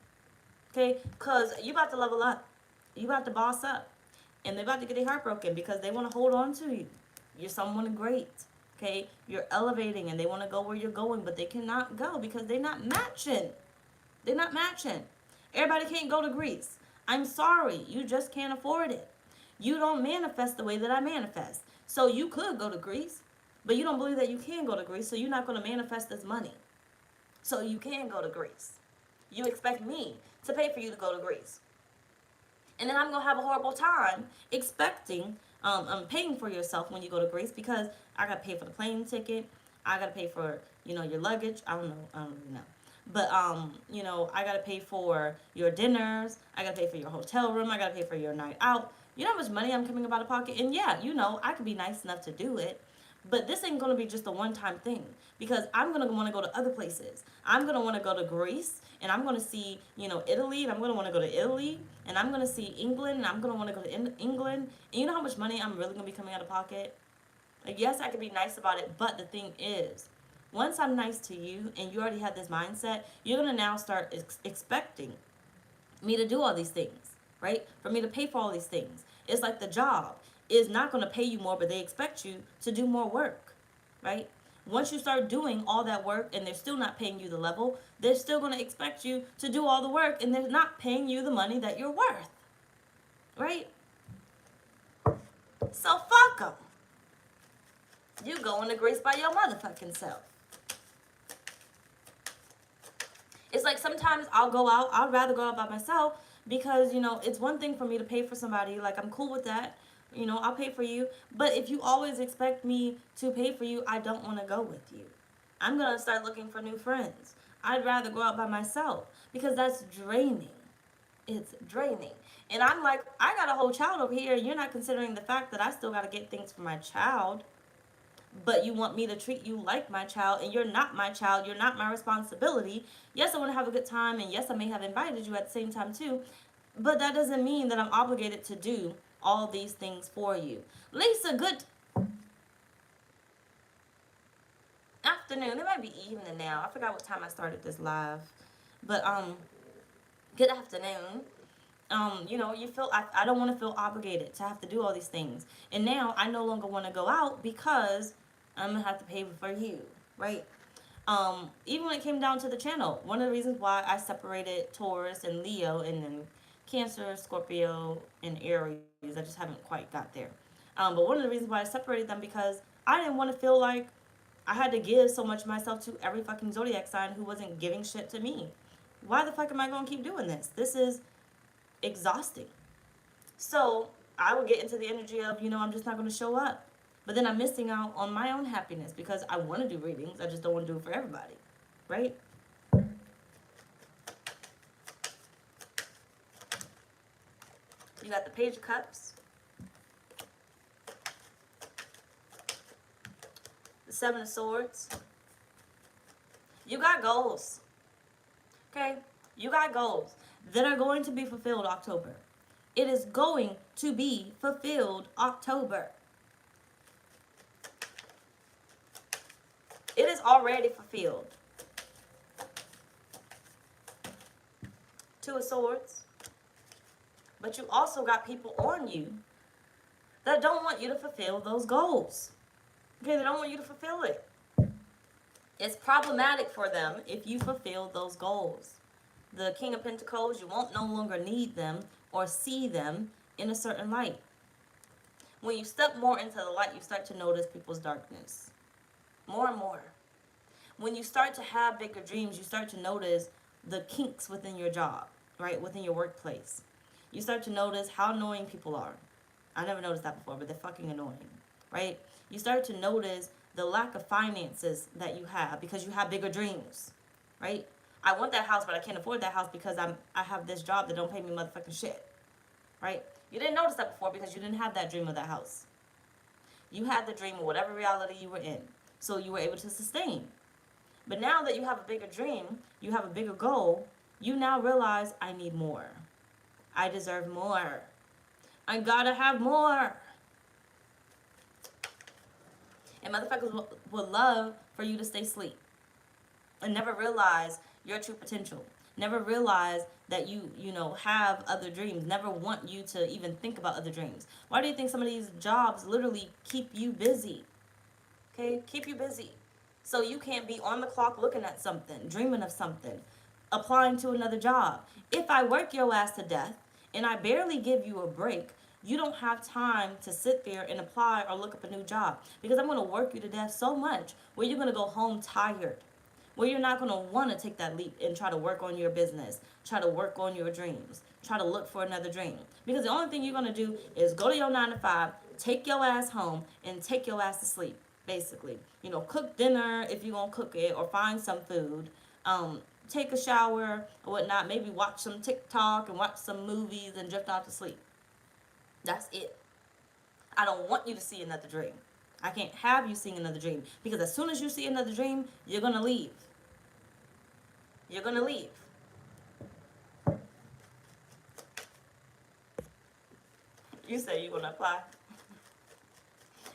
Okay? Because you about to level up. You about to boss up. And they're about to get their heart broken because they want to hold on to you. You're someone great. Okay? You're elevating and they want to go where you're going, but they cannot go because they're not matching. They're not matching. Everybody can't go to Greece. I'm sorry. You just can't afford it. You don't manifest the way that I manifest. So you could go to Greece, but you don't believe that you can go to Greece, so you're not going to manifest this money. So you can go to Greece. You expect me to pay for you to go to Greece. And then I'm going to have a horrible time expecting, paying for yourself when you go to Greece because I got to pay for the plane ticket. I got to pay for, your luggage. I don't really know. But, I got to pay for your dinners. I got to pay for your hotel room. I got to pay for your night out. You know how much money I'm coming out of pocket? And yeah, I could be nice enough to do it. But this ain't going to be just a one-time thing because I'm going to want to go to other places. I'm going to want to go to Greece and I'm going to see, Italy, and I'm going to want to go to Italy, and I'm going to see England, and I'm going to want to go to England. And you know how much money I'm really going to be coming out of pocket? Like, yes, I could be nice about it, but the thing is, once I'm nice to you and you already have this mindset, you're going to now start expecting me to do all these things, right? For me to pay for all these things. It's like the job is not going to pay you more, but they expect you to do more work, right? Once you start doing all that work and they're still not paying you the level, they're still going to expect you to do all the work and they're not paying you the money that you're worth, right? So fuck them. You going to Greece by your motherfucking self. It's like sometimes I'll go out. I'd rather go out by myself because, it's one thing for me to pay for somebody. Like, I'm cool with that. I'll pay for you. But if you always expect me to pay for you, I don't want to go with you. I'm going to start looking for new friends. I'd rather go out by myself because that's draining. It's draining. And I'm like, I got a whole child over here. You're not considering the fact that I still got to get things for my child. But you want me to treat you like my child, and you're not my child. You're not my responsibility. Yes, I want to have a good time, and yes, I may have invited you at the same time too. But that doesn't mean that I'm obligated to do all these things for you. Lisa, good afternoon. It might be evening now. I forgot what time I started this live. But, good afternoon. You feel, I don't want to feel obligated to have to do all these things. And now I no longer want to go out because I'm going to have to pay for you, right? Even when it came down to the channel, one of the reasons why I separated Taurus and Leo and then Cancer, Scorpio, and Aries. I just haven't quite got there. But one of the reasons why I separated them because I didn't want to feel like I had to give so much of myself to every fucking zodiac sign who wasn't giving shit to me. Why the fuck am I going to keep doing this? This is exhausting. So I would get into the energy of, I'm just not going to show up. But then I'm missing out on my own happiness because I want to do readings. I just don't want to do it for everybody. Right? You got the Page of Cups. The Seven of Swords. You got goals. Okay? You got goals that are going to be fulfilled October. It is going to be fulfilled October. It is already fulfilled. Two of Swords. But you also got people on you that don't want you to fulfill those goals. Okay, they don't want you to fulfill it. It's problematic for them if you fulfill those goals. The King of Pentacles, you won't no longer need them or see them in a certain light. When you step more into the light, you start to notice people's darkness. More and more. When you start to have bigger dreams, you start to notice the kinks within your job, right? Within your workplace. You start to notice how annoying people are. I never noticed that before, but they're fucking annoying, right? You start to notice the lack of finances that you have because you have bigger dreams, right? I want that house, but I can't afford that house because I have this job that don't pay me motherfucking shit, right? You didn't notice that before because you didn't have that dream of that house. You had the dream of whatever reality you were in, so you were able to sustain. But now that you have a bigger dream, you have a bigger goal, you now realize, I need more. I deserve more. I gotta have more. And motherfuckers would love for you to stay asleep and never realize your true potential. Never realize that you have other dreams. Never want you to even think about other dreams. Why do you think some of these jobs literally keep you busy? Okay, keep you busy. So you can't be on the clock looking at something, dreaming of something, applying to another job. If I work your ass to death and I barely give you a break, you don't have time to sit there and apply or look up a new job because I'm going to work you to death so much where you're going to go home tired, where you're not going to want to take that leap and try to work on your business, try to work on your dreams, try to look for another dream. Because the only thing you're going to do is go to your 9 to 5, take your ass home, and take your ass to sleep, basically. Cook dinner if you're going to cook it or find some food. Take a shower or whatnot. Maybe watch some TikTok and watch some movies and drift off to sleep. That's it. I don't want you to see another dream. I can't have you seeing another dream. Because as soon as you see another dream, you're going to leave. You're going to leave. You say you're going to apply.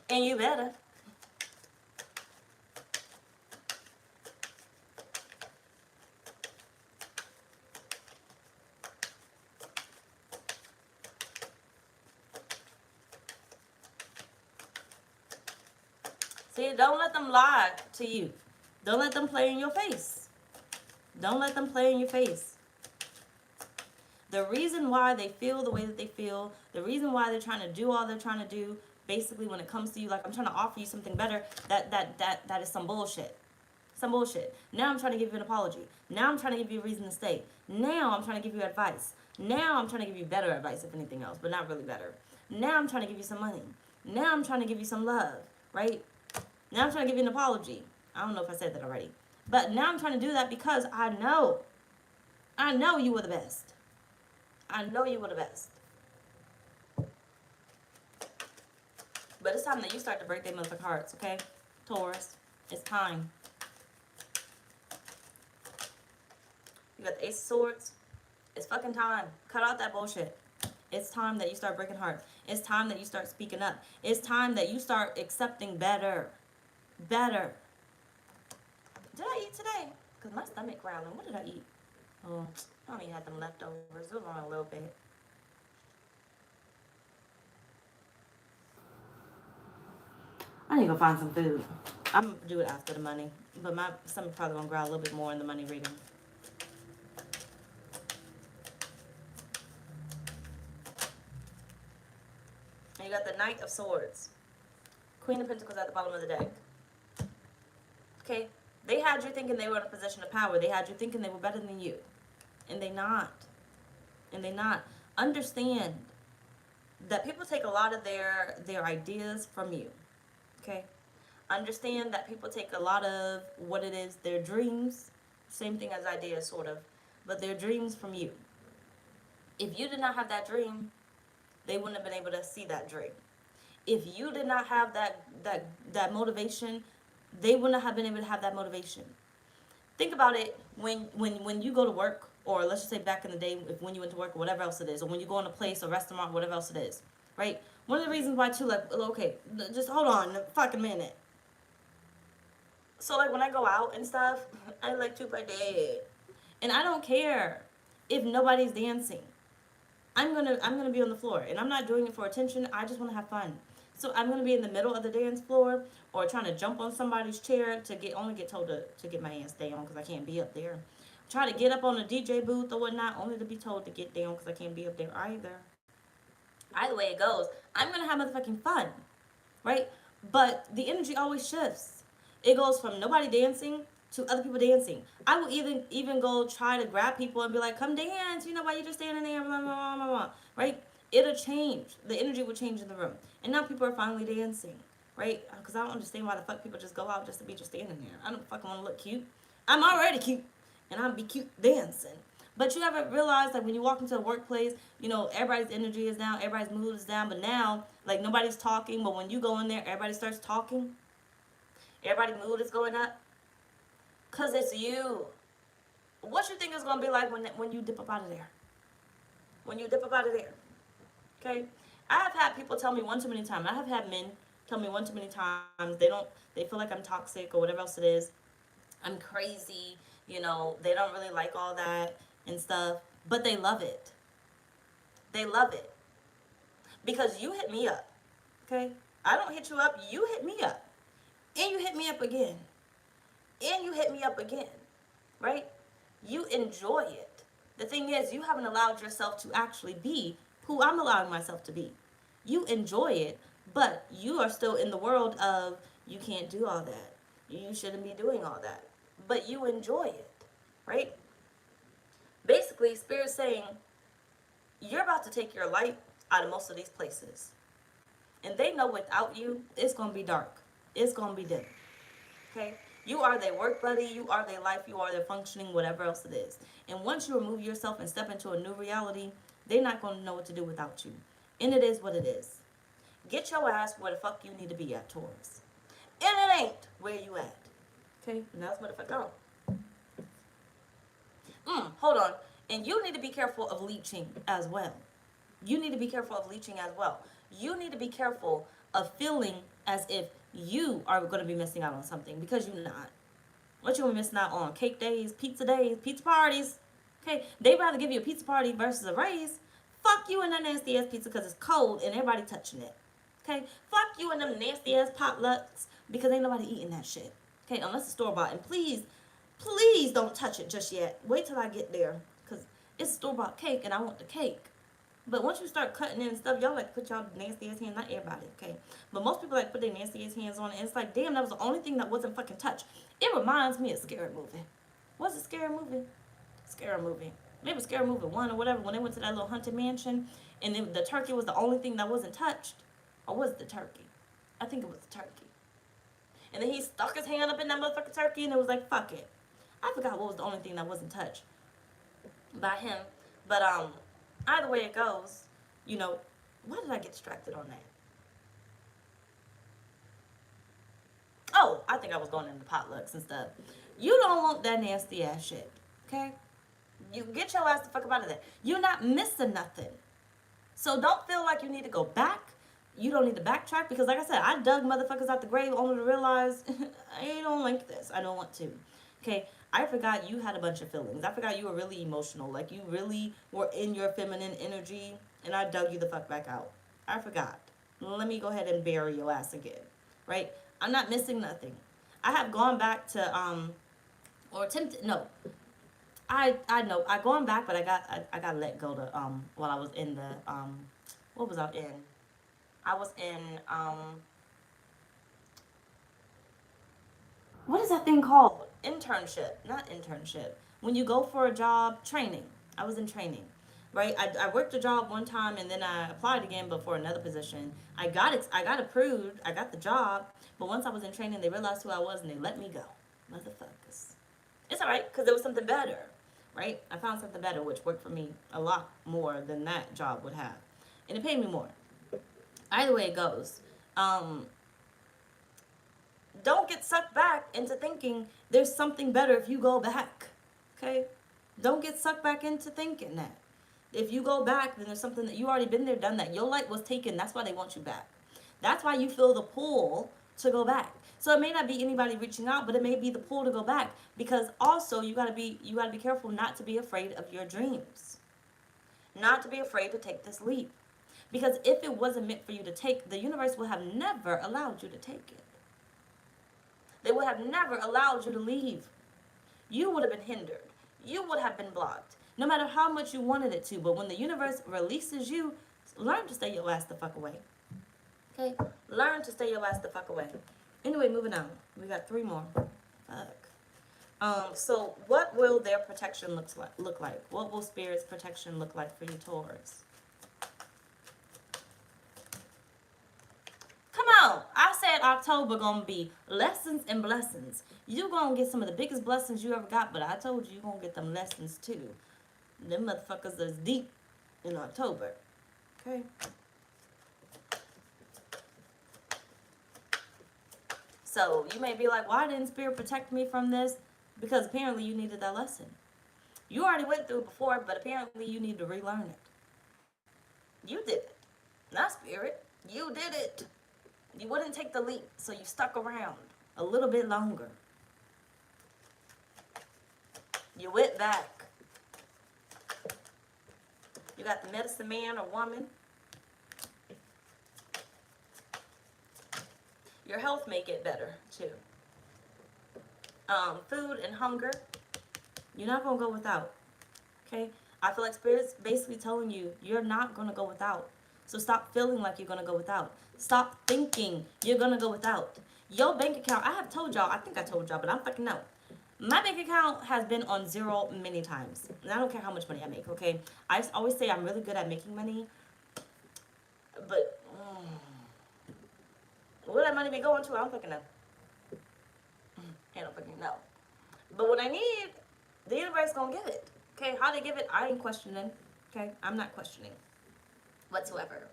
And you better. See, don't let them lie to you. Don't let them play in your face. Don't let them play in your face. The reason why they feel the way that they feel, the reason why they're trying to do all they're trying to do, basically when it comes to you, like I'm trying to offer you something better, that is some bullshit. Some bullshit. Now I'm trying to give you an apology. Now I'm trying to give you a reason to stay. Now I'm trying to give you advice. Now I'm trying to give you better advice, if anything else, but not really better. Now I'm trying to give you some money. Now I'm trying to give you some love, right? Now I'm trying to give you an apology. I don't know if I said that already. But now I'm trying to do that because I know you were the best. I know you were the best. But it's time that you start to break their motherfucking hearts, okay? Taurus, it's time. You got the Ace of Swords. It's fucking time. Cut out that bullshit. It's time that you start breaking hearts. It's time that you start speaking up. It's time that you start accepting better. Better. Did I eat today? Because my stomach growling. What did I eat? Oh, I only had them leftovers. It was on a little bit. I need to go find some food. I'm going to do it after the money. But my stomach probably going to growl a little bit more in the money reading. you got the Knight of Swords. Queen of Pentacles at the bottom of the deck. Okay? They had you thinking they were in a position of power. They had you thinking they were better than you. And they not. And they not. Understand that people take a lot of their ideas from you. Okay? Understand that people take a lot of what it is, their dreams. Same thing as ideas, sort of. But their dreams from you. If you did not have that dream, they wouldn't have been able to see that dream. If you did not have that motivation, they wouldn't have been able to have that motivation. Think about it when you go to work, or let's just say back in the day, when you went to work or whatever else it is, or when you go in a place, a restaurant, whatever else it is, right? One of the reasons why too, like, okay, just hold on a fucking minute. So like when I go out and stuff, I like to party, and I don't care if nobody's dancing. I'm gonna be on the floor, and I'm not doing it for attention. I just want to have fun. So I'm gonna be in the middle of the dance floor, or trying to jump on somebody's chair to get told to get my ass down because I can't be up there. Try to get up on a DJ booth or whatnot, only to be told to get down because I can't be up there either. Either way it goes, I'm gonna have motherfucking fun, right? But the energy always shifts. It goes from nobody dancing to other people dancing. I will even go try to grab people and be like, come dance, you know, why you just standing there, blah, blah, blah, blah, blah, right? It'll change. The energy will change in the room. And now people are finally dancing, right? Because I don't understand why the fuck people just go out just to be just standing there. I don't fucking want to look cute. I'm already cute, and I'll be cute dancing. But you ever realize, like, when you walk into a workplace, you know, everybody's energy is down, everybody's mood is down, but now, like, nobody's talking, but when you go in there, everybody starts talking. Everybody's mood is going up. Because it's you. What you think is going to be like when you dip up out of there? When you dip up out of there. Okay? I have had people tell me one too many times. I have had men tell me one too many times. They feel like I'm toxic or whatever else it is. I'm crazy. You know, they don't really like all that and stuff. But they love it. They love it. Because you hit me up. Okay? I don't hit you up. You hit me up. And you hit me up again. And you hit me up again, right? You enjoy it. The thing is, you haven't allowed yourself to actually be who I'm allowing myself to be. You enjoy it, but you are still in the world of, you can't do all that. You shouldn't be doing all that. But you enjoy it, right? Basically, Spirit's saying, you're about to take your light out of most of these places. And they know without you, it's going to be dark. It's going to be dim, okay? You are their work buddy, you are their life, you are their functioning, whatever else it is. And once you remove yourself and step into a new reality, they're not going to know what to do without you. And it is what it is. Get your ass where the fuck you need to be at, Taurus. And it ain't where you at. Okay? And that's where the fuck go. Hold on. And you need to be careful of leeching as well. You need to be careful of leeching as well. You need to be careful of feeling as if you are going to be missing out on something, because you're not. What you going to be missing out on? Cake days, pizza parties. Okay, they'd rather give you a pizza party versus a raise. Fuck you and that nasty ass pizza because it's cold and everybody touching it. Okay, fuck you and them nasty ass potlucks because ain't nobody eating that shit. Okay, unless it's store bought. And please don't touch it just yet. Wait till I get there, because it's store bought cake and I want the cake. But once you start cutting in and stuff, y'all like put y'all nasty ass hands, not everybody, okay? But most people like put their nasty ass hands on it, and it's like, damn, that was the only thing that wasn't fucking touched. It reminds me of Scary Movie. What's a Scary Movie? Scary Movie. Maybe Scary Movie 1 or whatever, when they went to that little haunted mansion, and then the turkey was the only thing that wasn't touched. Or was it the turkey? I think it was the turkey. And then he stuck his hand up in that motherfucking turkey, and it was like, fuck it. I forgot what was the only thing that wasn't touched by him. But, either way it goes, you know, why did I get distracted on that? Oh, I think I was going into potlucks and stuff. You don't want that nasty ass shit, okay? You get your ass the fuck up out of there. You're not missing nothing. So don't feel like you need to go back. You don't need to backtrack, because like I said, I dug motherfuckers out the grave only to realize I don't like this. I don't want to. Okay? I forgot you had a bunch of feelings. I forgot you were really emotional. Like, you really were in your feminine energy, and I dug you the fuck back out. I forgot. Let me go ahead and bury your ass again. Right? I'm not missing nothing. I have gone back to, or attempted, no. I know. I gone back, but I got let go to, while I was in the, what was I in? I was in, what is that thing called? Internship, not internship. When you go for a job, training. I was in training, right? I worked a job one time and then I applied again, but for another position. I got it. I got approved. I got the job, but once I was in training, they realized who I was and they let me go. Motherfuckers. It's all right because there was something better, right? I found something better, which worked for me a lot more than that job would have, and it paid me more. Either way it goes, don't get sucked back into thinking there's something better if you go back. Okay? Don't get sucked back into thinking that. If you go back, then there's something that you already been there, done that. Your light was taken. That's why they want you back. That's why you feel the pull to go back. So it may not be anybody reaching out, but it may be the pull to go back. Because also you gotta be careful not to be afraid of your dreams. Not to be afraid to take this leap. Because if it wasn't meant for you to take, the universe would have never allowed you to take it. They would have never allowed you to leave. You would have been hindered. You would have been blocked. No matter how much you wanted it to. But when the universe releases you, learn to stay your ass the fuck away. Okay? Learn to stay your ass the fuck away. Anyway, moving on. We got 3 more. Fuck. So what will their protection look like? What will Spirit's protection look like for you, Taurus? I said October gonna be lessons and blessings. You gonna get some of the biggest blessings you ever got, but I told you gonna get them lessons too. Them motherfuckers is deep in October. Okay. So you may be like, why didn't Spirit protect me from this? Because apparently you needed that lesson. You already went through it before, but apparently you need to relearn it. You did it. Not Spirit. You did it. You wouldn't take the leap, so you stuck around a little bit longer. You went back. You got the medicine man or woman. Your health may get better, too. Food and hunger, you're not going to go without, okay? I feel like Spirit's basically telling you, you're not going to go without. So stop feeling like you're going to go without. Stop thinking you're going to go without. Your bank account, I have told y'all, I think I told y'all, but I'm fucking no. My bank account has been on zero many times. And I don't care how much money I make, okay? I always say I'm really good at making money. But where that money be going to, I don't fucking know. I don't fucking know. But what I need, the universe gonna give it. Okay, how they give it, I ain't questioning. Okay, I'm not questioning whatsoever.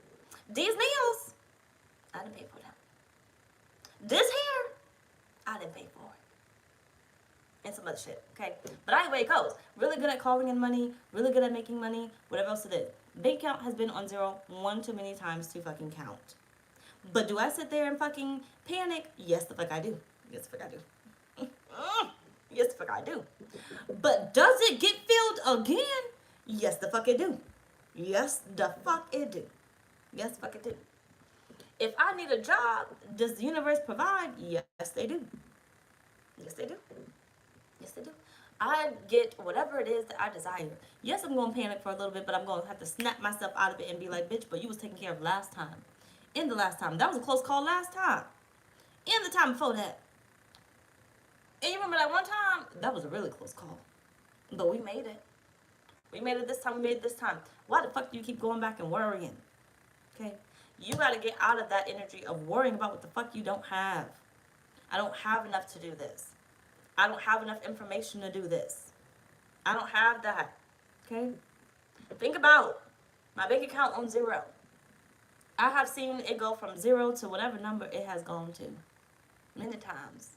These nails, I didn't pay for them. This hair, I didn't pay for it. And some other shit, okay? But either way it goes. Really good at calling in money, really good at making money, whatever else it is. Bank account has been on zero one too many times to fucking count. But do I sit there and fucking panic? Yes, the fuck I do. Yes, the fuck I do. Yes, the fuck I do. But does it get filled again? Yes, the fuck it do. Yes, the fuck it do. Yes, the fuck it do. If I need a job, does the universe provide? Yes, they do. Yes, they do. Yes, they do. I get whatever it is that I desire. Yes, I'm going to panic for a little bit, but I'm going to have to snap myself out of it and be like, bitch, but you was taken care of last time. In the last time. That was a close call last time. In the time before that. And you remember that one time? That was a really close call. But we made it. We made it this time. We made it this time. Why the fuck do you keep going back and worrying? Okay? You got to get out of that energy of worrying about what the fuck you don't have. I don't have enough to do this. I don't have enough information to do this. I don't have that. Okay? Think about my bank account on zero. I have seen it go from zero to whatever number it has gone to. Many times.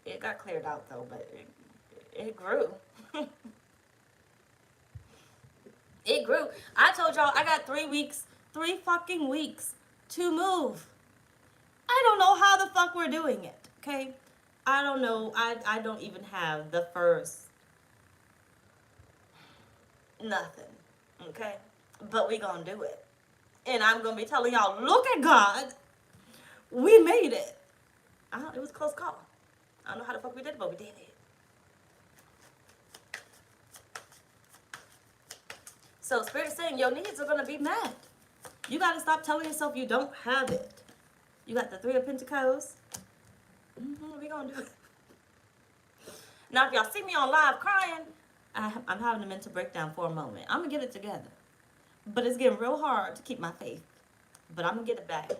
It got cleared out though, but it grew. It grew. I told y'all I got 3 fucking weeks to move. I don't know how the fuck we're doing it, okay? I don't know. I don't even have the first nothing, okay? But we gonna do it. And I'm gonna be telling y'all, look at God. We made it. It was a close call. I don't know how the fuck we did it, but we did it. So Spirit is saying your needs are gonna be met. You got to stop telling yourself you don't have it. You got the Three of Pentacles. We gonna do it. Now, if y'all see me on live crying, I'm having a mental breakdown for a moment. I'm gonna get it together, but it's getting real hard to keep my faith. But I'm gonna get it back.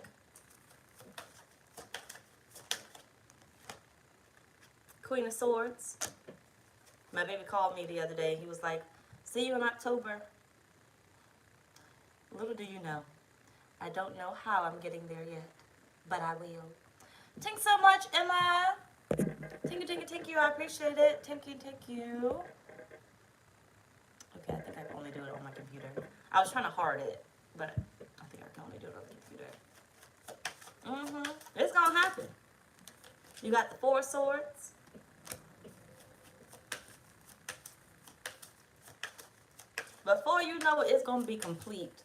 Queen of Swords. My baby called me the other day. He was like, "See you in October." Little do you know, I don't know how I'm getting there yet, but I will. Thanks so much, Emma. Thank you. I appreciate it. Thank you. Okay, I think I can only do it on my computer. I was trying to hard it, but I think I can only do it on the computer. It's gonna happen. You got the Four of Swords. Before you know it, it's gonna be complete.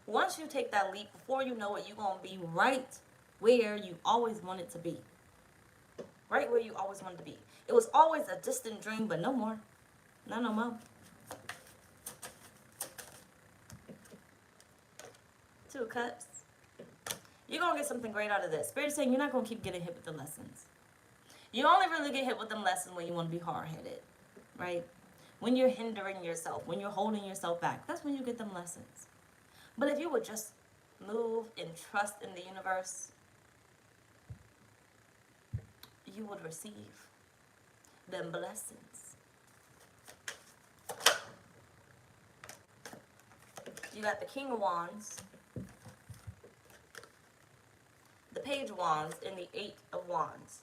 Once you take that leap, before you know it, you're gonna be right where you always wanted to be. Right where you always wanted to be. It was always a distant dream, but no more. Not no more. Two of Cups. You're going to get something great out of this. Spirit is saying you're not going to keep getting hit with the lessons. You only really get hit with them lessons when you want to be hard-headed, right? When you're hindering yourself, when you're holding yourself back, that's when you get them lessons. But if you would just move and trust in the universe, you would receive them blessings. You got the King of Wands, the Page of Wands, and the Eight of Wands.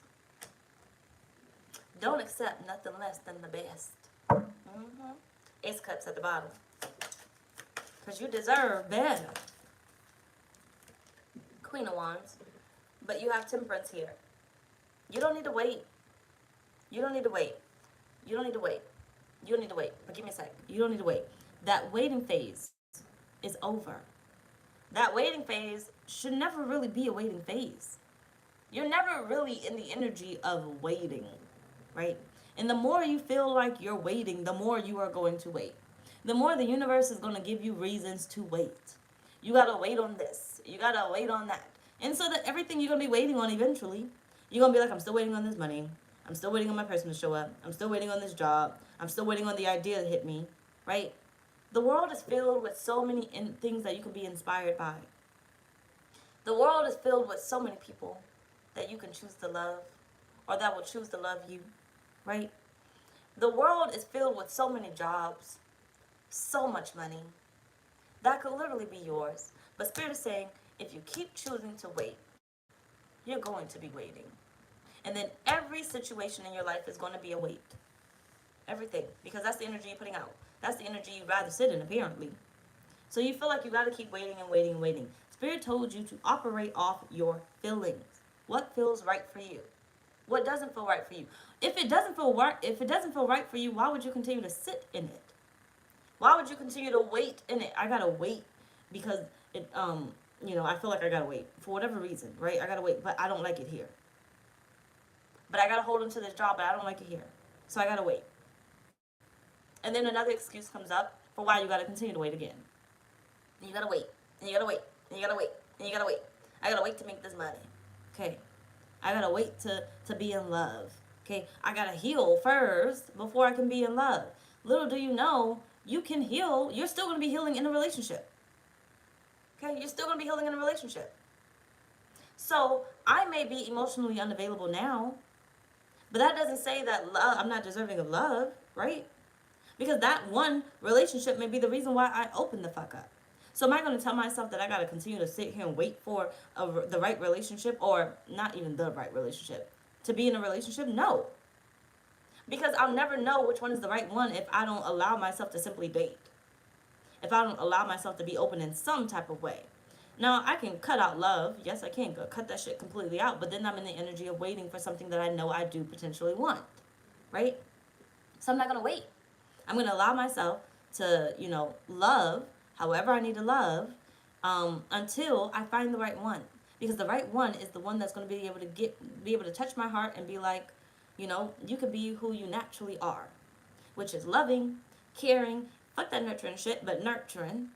Don't accept nothing less than the best. Ace of Cups at the bottom. Because you deserve better. Queen of Wands. But you have Temperance here. You don't need to wait. You don't need to wait. You don't need to wait. You don't need to wait. But give me a sec. You don't need to wait. That waiting phase is over. That waiting phase should never really be a waiting phase. You're never really in the energy of waiting, right? And the more you feel like you're waiting, the more you are going to wait. The more the universe is going to give you reasons to wait. You got to wait on this. You got to wait on that. And so that everything you're going to be waiting on eventually, you're going to be like, I'm still waiting on this money. I'm still waiting on my person to show up. I'm still waiting on this job. I'm still waiting on the idea to hit me, right? The world is filled with so many things that you can be inspired by. The world is filled with so many people that you can choose to love or that will choose to love you, right? The world is filled with so many jobs, so much money that could literally be yours. But Spirit is saying, if you keep choosing to wait, you're going to be waiting. And then every situation in your life is going to be a wait. Everything. Because that's the energy you're putting out. That's the energy you'd rather sit in, apparently. So you feel like you got to keep waiting and waiting and waiting. Spirit told you to operate off your feelings. What feels right for you? What doesn't feel right for you? If it doesn't feel right for you, why would you continue to sit in it? Why would you continue to wait in it? I gotta wait because it I feel like I gotta wait for whatever reason, right? I gotta wait, but I don't like it here. But I gotta hold on to this job, but I don't like it here, so I gotta wait. And then another excuse comes up for why you gotta continue to wait again. And you gotta wait, and you gotta wait, and you gotta wait, and you gotta wait. I gotta wait to make this money. Okay, I gotta wait to be in love. Okay, I gotta heal first before I can be in love. Little do you know, you can heal. You're still going to be healing in a relationship. Okay? You're still going to be healing in a relationship. So, I may be emotionally unavailable now, but that doesn't say that I'm not deserving of love, right? Because that one relationship may be the reason why I opened the fuck up. So, am I going to tell myself that I got to continue to sit here and wait for the right relationship, or not even the right relationship, to be in a relationship? No. Because I'll never know which one is the right one if I don't allow myself to simply date. If I don't allow myself to be open in some type of way. Now, I can cut out love. Yes, I can cut that shit completely out. But then I'm in the energy of waiting for something that I know I do potentially want. Right? So I'm not going to wait. I'm going to allow myself to, love however I need to love until I find the right one. Because the right one is the one that's going to be able to touch my heart and be like, you can be who you naturally are, which is loving, caring, fuck that nurturing shit, but nurturing,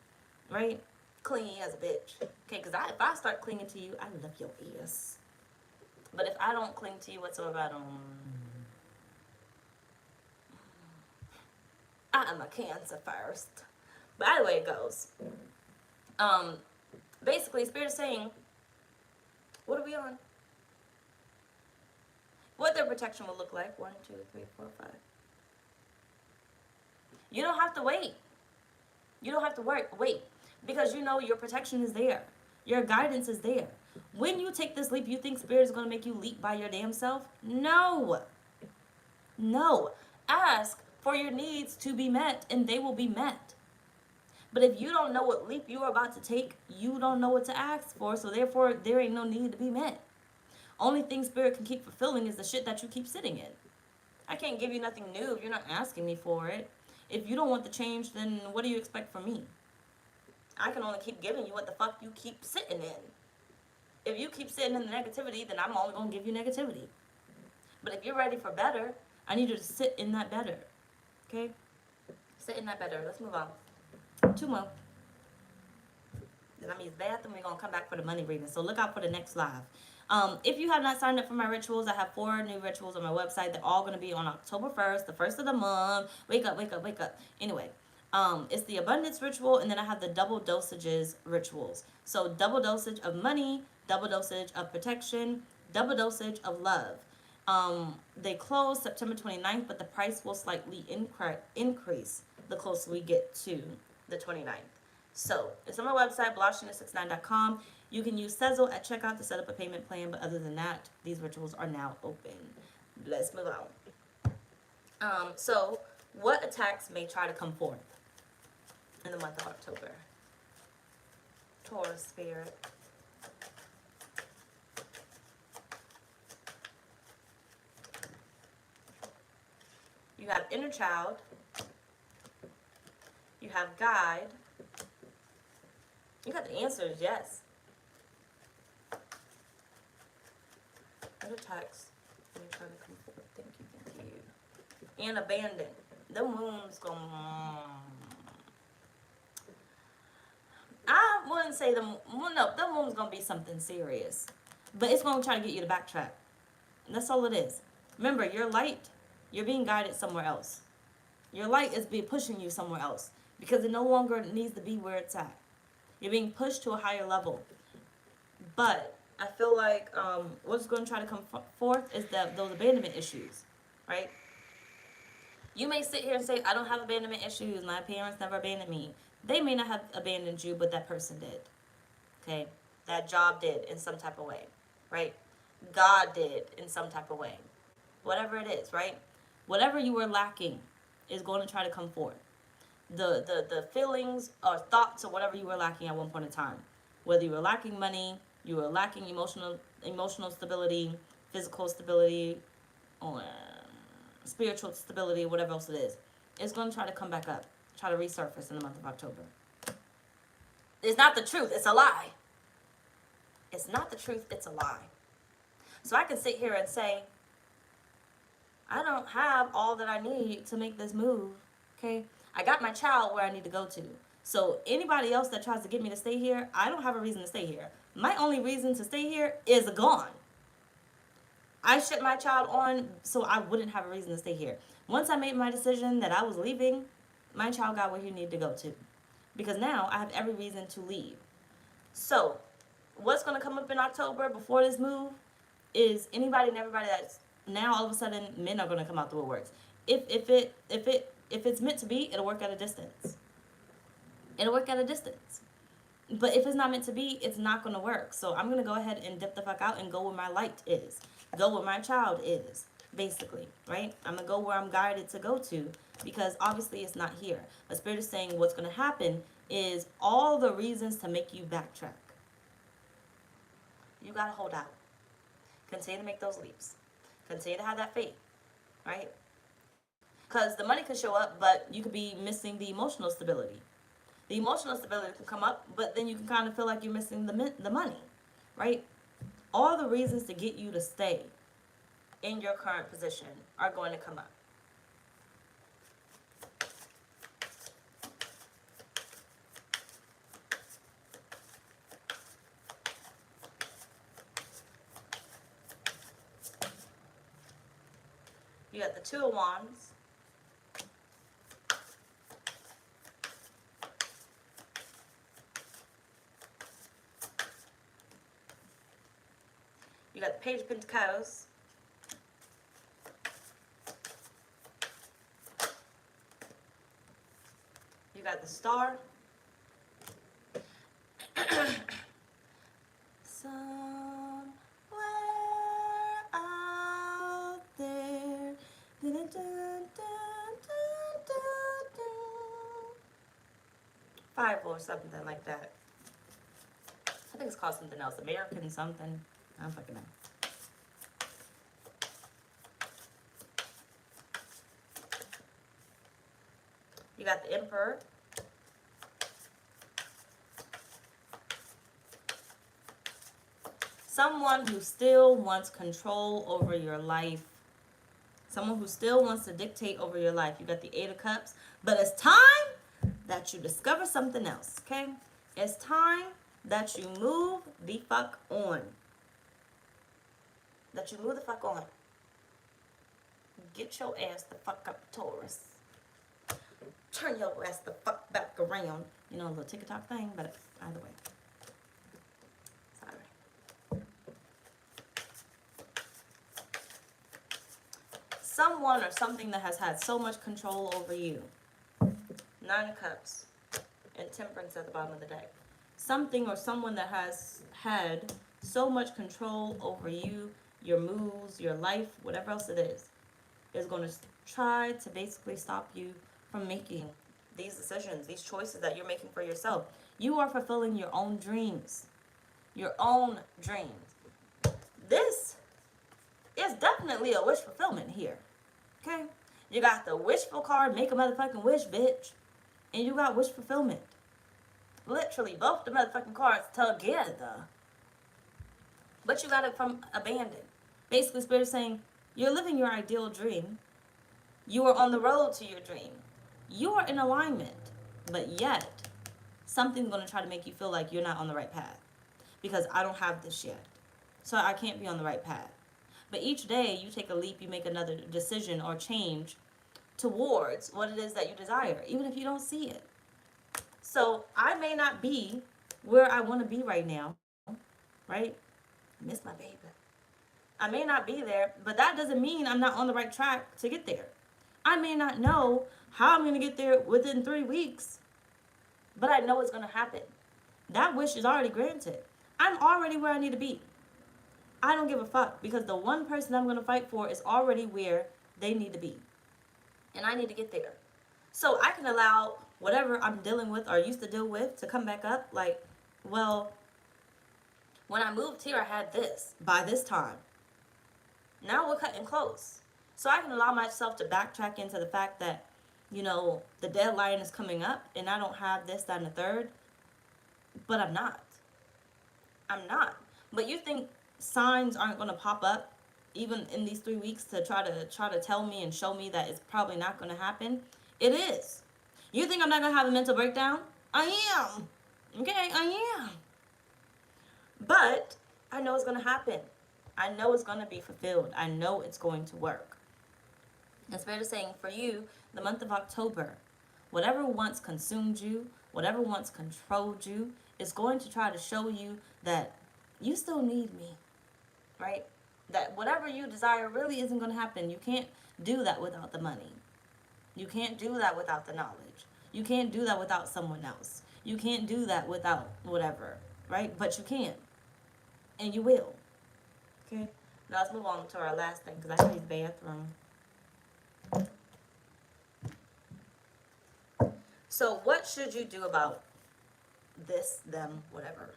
right? clingy as a bitch. Okay, because if I start clinging to you, I love your ass. But if I don't cling to you whatsoever, I am a Cancer first. But either way it goes. Basically, Spirit is saying, what are we on? What their protection will look like. 1, 2, 3, 4, 5. You don't have to wait. You don't have to wait. Because you know your protection is there. Your guidance is there. When you take this leap, you think Spirit is going to make you leap by your damn self? No. No. Ask for your needs to be met, and they will be met. But if you don't know what leap you are about to take, you don't know what to ask for, so therefore there ain't no need to be met. Only thing Spirit can keep fulfilling is the shit that you keep sitting in. I can't give you nothing new if you're not asking me for it. If you don't want the change, then what do you expect from me? I can only keep giving you what the fuck you keep sitting in. If you keep sitting in the negativity, then I'm only going to give you negativity. But if you're ready for better, I need you to sit in that better. Okay? Sit in that better. Let's move on. 2 more. Then I'm use bathroom. We're going to come back for the money reading. So look out for the next live. If you have not signed up for my rituals, I have 4 new rituals on my website. They're all going to be on October 1st, the 1st of the month. Wake up, wake up, wake up. Anyway, it's the abundance ritual, and then I have the double dosages rituals. So double dosage of money, double dosage of protection, double dosage of love. They close September 29th, but the price will slightly increase the closer we get to the 29th. So it's on my website, blahscrystalsale.com. You can use Sezzle at checkout to set up a payment plan, but other than that, these rituals are now open. Let's move on. So what attacks may try to come forth in the month of October? Taurus spirit. You have inner child. You have guide. You got the answers, yes. What attacks may try to come forth? Thank you. And abandon. The wounds gonna... I wouldn't say the wound's gonna be something serious, but it's gonna try to get you to backtrack. That's all it is. Remember, your light, you're being guided somewhere else. Your light is being pushing you somewhere else because it no longer needs to be where it's at. You're being pushed to a higher level. But I feel like what's going to try to come forth is those abandonment issues, right? You may sit here and say, I don't have abandonment issues. My parents never abandoned me. They may not have abandoned you, but that person did. Okay? That job did in some type of way, right? God did in some type of way. Whatever it is, right? Whatever you were lacking is going to try to come forth. The feelings or thoughts or whatever you were lacking at one point in time. Whether you were lacking money, you were lacking emotional stability, physical stability, or spiritual stability, whatever else it is. It's going to try to come back up, try to resurface in the month of October. It's not the truth, it's a lie. It's not the truth, it's a lie. So I can sit here and say, I don't have all that I need to make this move, okay? I got my child where I need to go to. So anybody else that tries to get me to stay here, I don't have a reason to stay here. My only reason to stay here is gone. I shut my child on so I wouldn't have a reason to stay here. Once I made my decision that I was leaving, my child got where he needed to go to. Because now I have every reason to leave. So what's going to come up in October before this move is anybody and everybody that's now all of a sudden men are going to come out the woodworks. If it's meant to be, it'll work at a distance. It'll work at a distance. But if it's not meant to be, it's not going to work. So I'm going to go ahead and dip the fuck out and go where my light is. Go where my child is, basically, right? I'm going to go where I'm guided to go to because obviously it's not here. But Spirit is saying what's going to happen is all the reasons to make you backtrack. You got to hold out. Continue to make those leaps. Continue to have that faith, right? Because the money could show up, but you could be missing the emotional stability. The emotional stability can come up, but then you can kind of feel like you're missing the money, right? All the reasons to get you to stay in your current position are going to come up. You got the Two of Wands. You got the Page of Pentacles. You got the Star. Somewhere out there. Dun, dun, dun, dun, dun, dun. Five or something like that. I think it's called something else. American something. I don't fucking know. You got the Emperor. Someone who still wants control over your life. Someone who still wants to dictate over your life. You got the Eight of Cups. But it's time that you discover something else, okay? It's time that you move the fuck on. That you move the fuck on. Get your ass the fuck up, Taurus. Turn your ass the fuck back around. You know, a little TikTok thing, but either way. Sorry. Someone or something that has had so much control over you. Nine of Cups and Temperance at the bottom of the deck. Something or someone that has had so much control over you, your moves, your life, whatever else it is going to try to basically stop you from making these decisions, these choices that you're making for yourself. You are fulfilling your own dreams. Your own dreams. This is definitely a wish fulfillment here. Okay? You got the wishful card, make a motherfucking wish, bitch. And you got wish fulfillment. Literally, both the motherfucking cards together. But you got it from abandon. Basically, Spirit is saying, you're living your ideal dream. You are on the road to your dream. You are in alignment. But yet, something's going to try to make you feel like you're not on the right path. Because I don't have this yet. So I can't be on the right path. But each day, you take a leap, you make another decision or change towards what it is that you desire, even if you don't see it. So I may not be where I want to be right now, right? I miss my baby. I may not be there, but that doesn't mean I'm not on the right track to get there. I may not know how I'm going to get there within 3 weeks, but I know it's going to happen. That wish is already granted. I'm already where I need to be. I don't give a fuck because the one person I'm going to fight for is already where they need to be. And I need to get there. So I can allow whatever I'm dealing with or used to deal with to come back up. Like, well, when I moved here, I had this by this time. Now we're cutting close. So I can allow myself to backtrack into the fact that, you know, the deadline is coming up and I don't have this, that, and the third. But I'm not. I'm not. But you think signs aren't going to pop up even in these 3 weeks to try to tell me and show me that it's probably not going to happen? It is. You think I'm not going to have a mental breakdown? I am. Okay, I am. But I know it's going to happen. I know it's going to be fulfilled. I know it's going to work. And Spirit is saying for you, the month of October, whatever once consumed you, whatever once controlled you, is going to try to show you that you still need me, right? That whatever you desire really isn't going to happen. You can't do that without the money. You can't do that without the knowledge. You can't do that without someone else. You can't do that without whatever, right? But you can. And you will. Okay? Now let's move on to our last thing because I need the bathroom. So what should you do about this, them, whatever?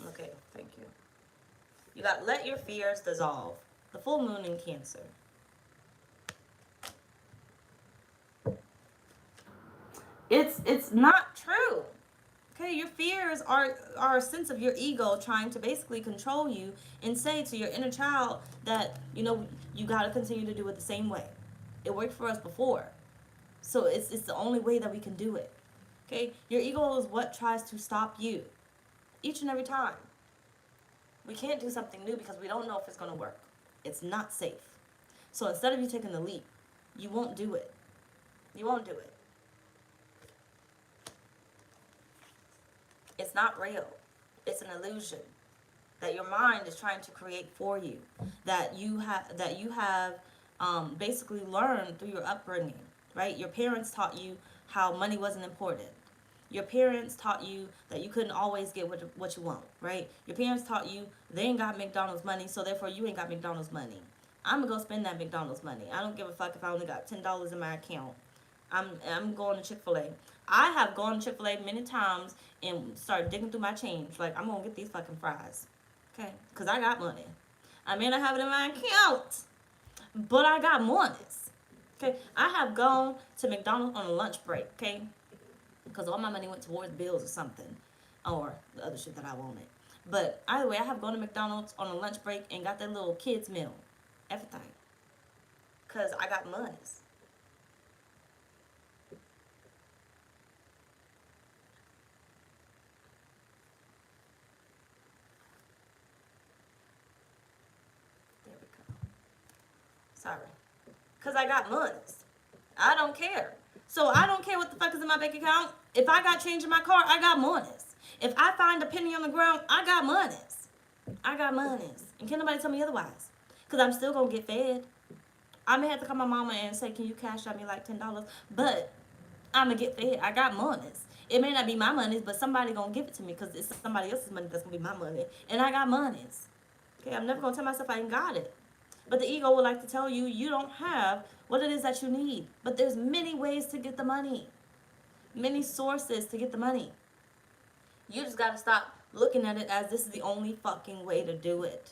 Okay, thank you. You got let your fears dissolve. The full moon in Cancer. It's not true. Okay, your fears are a sense of your ego trying to basically control you and say to your inner child that, you know, you got to continue to do it the same way. It worked for us before. So it's the only way that we can do it. Okay? Your ego is what tries to stop you. Each and every time. We can't do something new because we don't know if it's going to work. It's not safe. So instead of you taking the leap, you won't do it. You won't do it. It's not real. It's an illusion that your mind is trying to create for you. That you have basically learned through your upbringing, right? Your parents taught you how money wasn't important. Your parents taught you that you couldn't always get what you want, right? Your parents taught you they ain't got McDonald's money, so therefore you ain't got McDonald's money. I'm gonna go spend that McDonald's money. I don't give a fuck if I only got $10 in my account. I'm going to Chick-fil-A. I have gone to Chick-fil-A many times and started digging through my change. Like, I'm gonna get these fucking fries. Okay? Because I got money. I may not have it in my account, but I got money. Okay? I have gone to McDonald's on a lunch break, okay? Because all my money went towards bills or something. Or the other shit that I wanted. But either way, I have gone to McDonald's on a lunch break and got that little kids meal. Everything. Because I got money. There we go. Sorry. Because I got money. I don't care. So I don't care what the fuck is in my bank account. If I got change in my car, I got money. If I find a penny on the ground, I got money. I got money. And can't nobody tell me otherwise. Because I'm still going to get fed. I may have to call my mama and say, can you cash out me like $10? But I'm going to get fed. I got money. It may not be my money, but somebody going to give it to me because it's somebody else's money that's going to be my money. And I got money. Okay, I'm never going to tell myself I ain't got it. But the ego would like to tell you, you don't have what it is that you need. But there's many ways to get the money. Many sources to get the money. You just got to stop looking at it as this is the only fucking way to do it.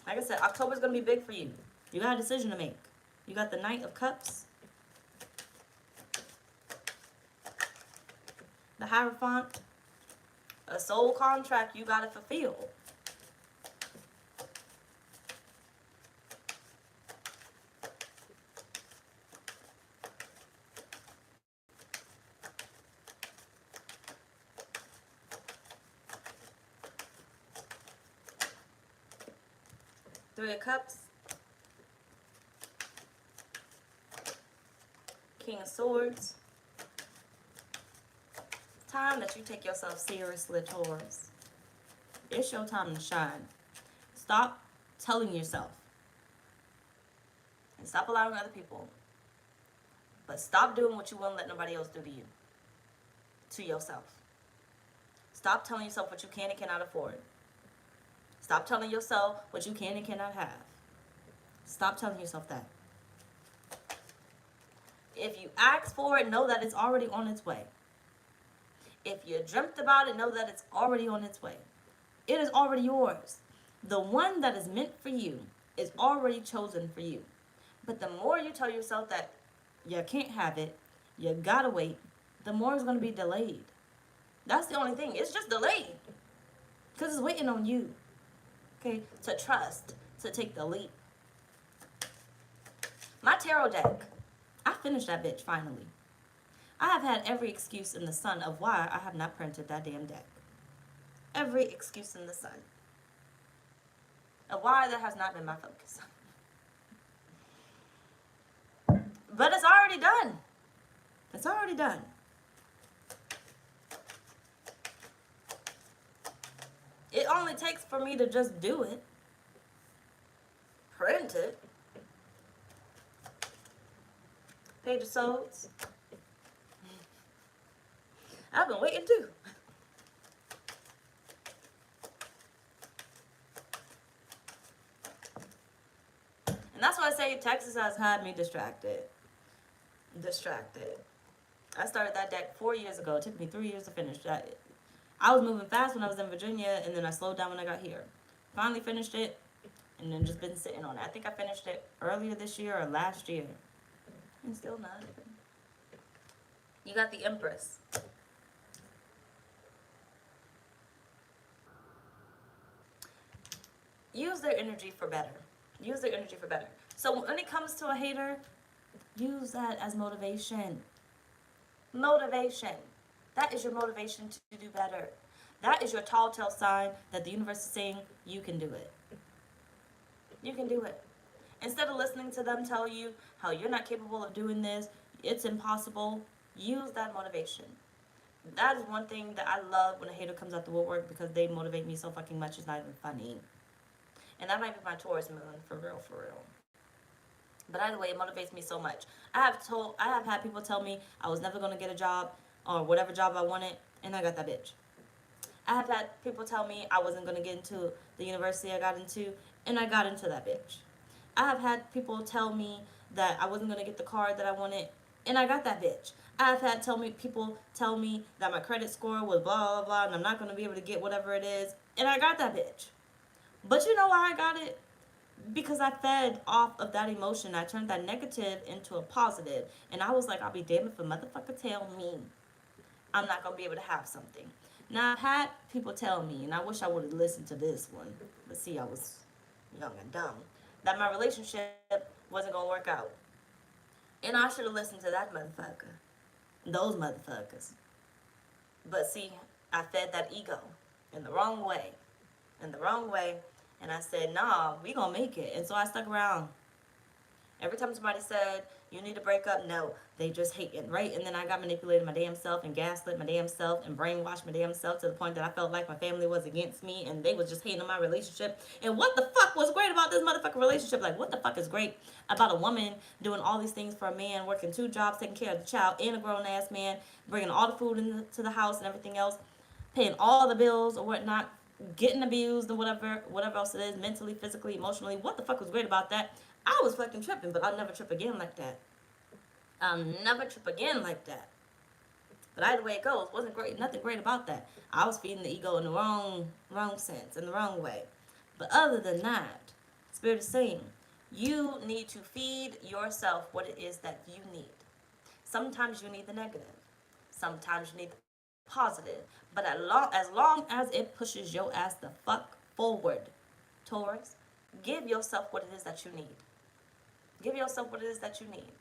Like I said, October's going to be big for you. You got a decision to make. You got the Knight of Cups. The Hierophant. A soul contract you got to fulfill. Three of Cups. King of Swords. It's time that you take yourself seriously, Taurus. It's your time to shine. Stop telling yourself. And stop allowing other people. But stop doing what you won't let nobody else do to you. To yourself. Stop telling yourself what you can and cannot afford. Stop telling yourself what you can and cannot have. Stop telling yourself that. If you ask for it, know that it's already on its way. If you dreamt about it, know that it's already on its way. It is already yours. The one that is meant for you is already chosen for you. But the more you tell yourself that you can't have it, you gotta wait, the more it's going to be delayed. That's the only thing. It's just delayed. Because it's waiting on you. Okay? To trust. To take the leap. My tarot deck. I finished that bitch finally. I have had every excuse in the sun of why I have not printed that damn deck. Every excuse in the sun. Of why that has not been my focus. But it's already done. It's already done. It only takes for me to just do it. Print it. Page of Swords. I've been waiting too. And that's why I say Texas has had me distracted. I started that deck 4 years ago. It took me 3 years to finish that. I was moving fast when I was in Virginia, and then I slowed down when I got here. Finally finished it, and then just been sitting on it. I think I finished it earlier this year or last year. And still not. You got the Empress. Use their energy for better. Use their energy for better. So when it comes to a hater, use that as motivation. Motivation. That is your motivation to do better. That is your tall tale sign that the universe is saying you can do it. You can do it. Instead of listening to them tell you how you're not capable of doing this, it's impossible, use that motivation. That is one thing that I love when a hater comes out the woodwork, because they motivate me so fucking much, it's not even funny. And that might be my Taurus moon, for real, for real. But either way, it motivates me so much. I have had people tell me I was never gonna get a job or whatever job I wanted, and I got that bitch. I have had people tell me I wasn't gonna get into the university I got into, and I got into that bitch. I have had people tell me that I wasn't gonna get the car that I wanted, and I got that bitch. I've had people tell me that my credit score was blah blah blah, and I'm not gonna be able to get whatever it is, and I got that bitch. But you know why I got it? Because I fed off of that emotion. I turned that negative into a positive, and I was like, I'll be damned if a motherfucker tell me I'm not gonna be able to have something. Now I've had people tell me, and I wish I would have listened to this one, but see, I was young and dumb, that my relationship wasn't gonna work out. And I should have listened to that motherfucker. Those motherfuckers. But see, I fed that ego in the wrong way. In the wrong way. And I said, nah, we gonna make it. And so I stuck around. Every time somebody said, you need to break up, no, they just hating, right? And then I got manipulated my damn self and gaslit my damn self and brainwashed my damn self to the point that I felt like my family was against me and they was just hating on my relationship. And what the fuck was great about this motherfucking relationship? Like, what the fuck is great about a woman doing all these things for a man, working 2 jobs, taking care of the child and a grown-ass man, bringing all the food into the house and everything else, paying all the bills or whatnot, getting abused and whatever else it is, mentally, physically, emotionally. What the fuck was great about that? I was fucking tripping, but I'll never trip again like that. I'll never trip again like that. But either way it goes, wasn't great. Nothing great about that. I was feeding the ego in the wrong sense, in the wrong way. But other than that, Spirit is saying, you need to feed yourself what it is that you need. Sometimes you need the negative. Sometimes you need the positive. But as long as it pushes your ass the fuck forward, Taurus, give yourself what it is that you need. Give yourself what it is that you need.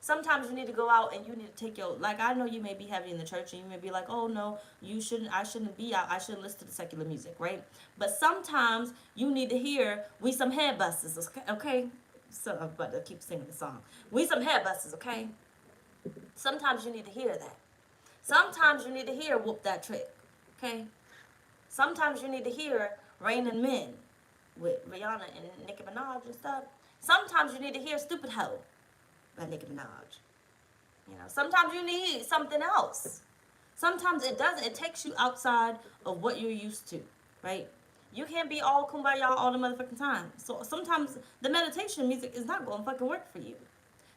Sometimes you need to go out and you need to take your, like, I know you may be heavy in the church and you may be like, oh no, I shouldn't be out, I shouldn't listen to the secular music, right? But sometimes you need to hear, we some head busters, okay? So I'm about to keep singing the song. We some head busters, okay? Sometimes you need to hear that. Sometimes you need to hear whoop that trick, okay? Sometimes you need to hear Raining Men with Rihanna and Nicki Minaj and stuff. Sometimes you need to hear Stupid Hoe by Nicki Minaj. You know, sometimes you need something else. Sometimes it doesn't. It takes you outside of what you're used to, right? You can't be all kumbaya all the motherfucking time. So sometimes the meditation music is not going to fucking work for you.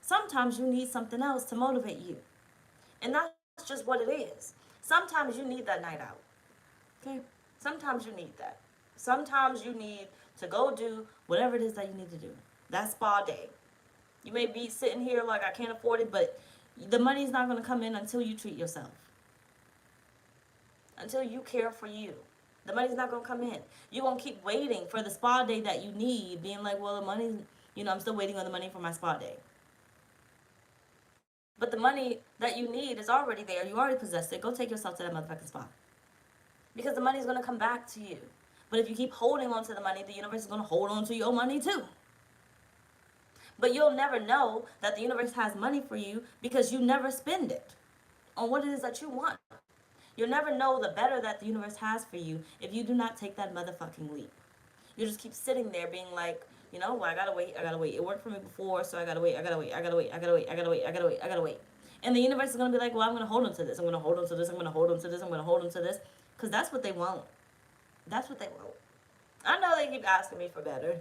Sometimes you need something else to motivate you. And that's just what it is. Sometimes you need that night out. Okay? Sometimes you need that. Sometimes you need to go do whatever it is that you need to do. That spa day. You may be sitting here like, I can't afford it, but the money's not going to come in until you treat yourself. Until you care for you. The money's not going to come in. You're going to keep waiting for the spa day that you need, being like, well, the money's, I'm still waiting on the money for my spa day. But the money that you need is already there. You already possess it. Go take yourself to that motherfucking spa. Because the money's going to come back to you. But if you keep holding on to the money, the universe is going to hold on to your money too. But you'll never know that the universe has money for you because you never spend it on what it is that you want. You'll never know the better that the universe has for you if you do not take that motherfucking leap. You just keep sitting there being like, well, I gotta wait. It worked for me before, so I gotta wait. And the universe is gonna be like, well, I'm gonna hold on to this. I'm gonna hold on to this. I'm gonna hold on to this. I'm gonna hold on to this. Because that's what they want. That's what they want. I know they keep asking me for better.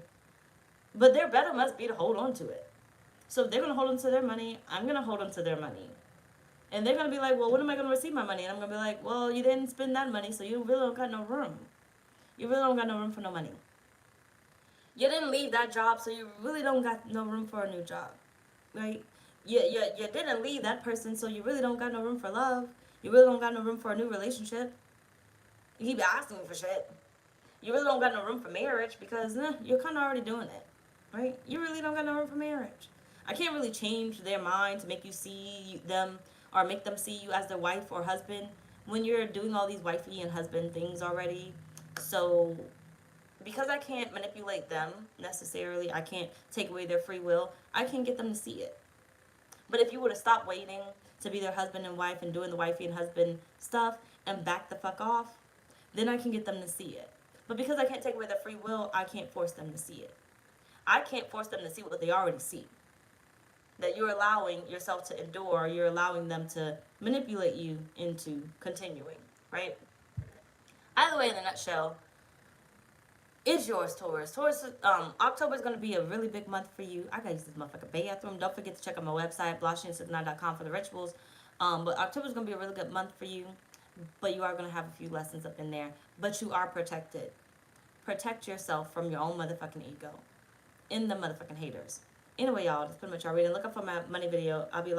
But their better must be to hold on to it. So if they're going to hold on to their money, I'm going to hold on to their money. And they're going to be like, well, when am I going to receive my money? And I'm going to be like, well, you didn't spend that money, so you really don't got no room. You really don't got no room for no money. You didn't leave that job, so you really don't got no room for a new job. Right? You didn't leave that person, so you really don't got no room for love. You really don't got no room for a new relationship. You keep asking me for shit. You really don't got no room for marriage because you're kind of already doing it. Right? You really don't got no room for marriage. I can't really change their mind to make you see them or make them see you as their wife or husband when you're doing all these wifey and husband things already. So because I can't manipulate them necessarily, I can't take away their free will, I can get them to see it. But if you were to stop waiting to be their husband and wife and doing the wifey and husband stuff and back the fuck off, then I can get them to see it. But because I can't take away their free will, I can't force them to see it. I can't force them to see what they already see. That you're allowing yourself to endure, you're allowing them to manipulate you into continuing, right? Either way, in a nutshell, it's yours, Taurus. Taurus, October is going to be a really big month for you. I got to use this motherfucking bathroom. Don't forget to check out my website, blahscrystalsale.com, for the rituals. But October is going to be a really good month for you. But you are going to have a few lessons up in there. But you are protected. Protect yourself from your own motherfucking ego. In the motherfucking haters. Anyway, y'all, that's pretty much our reading. Look up for my money video. I'll be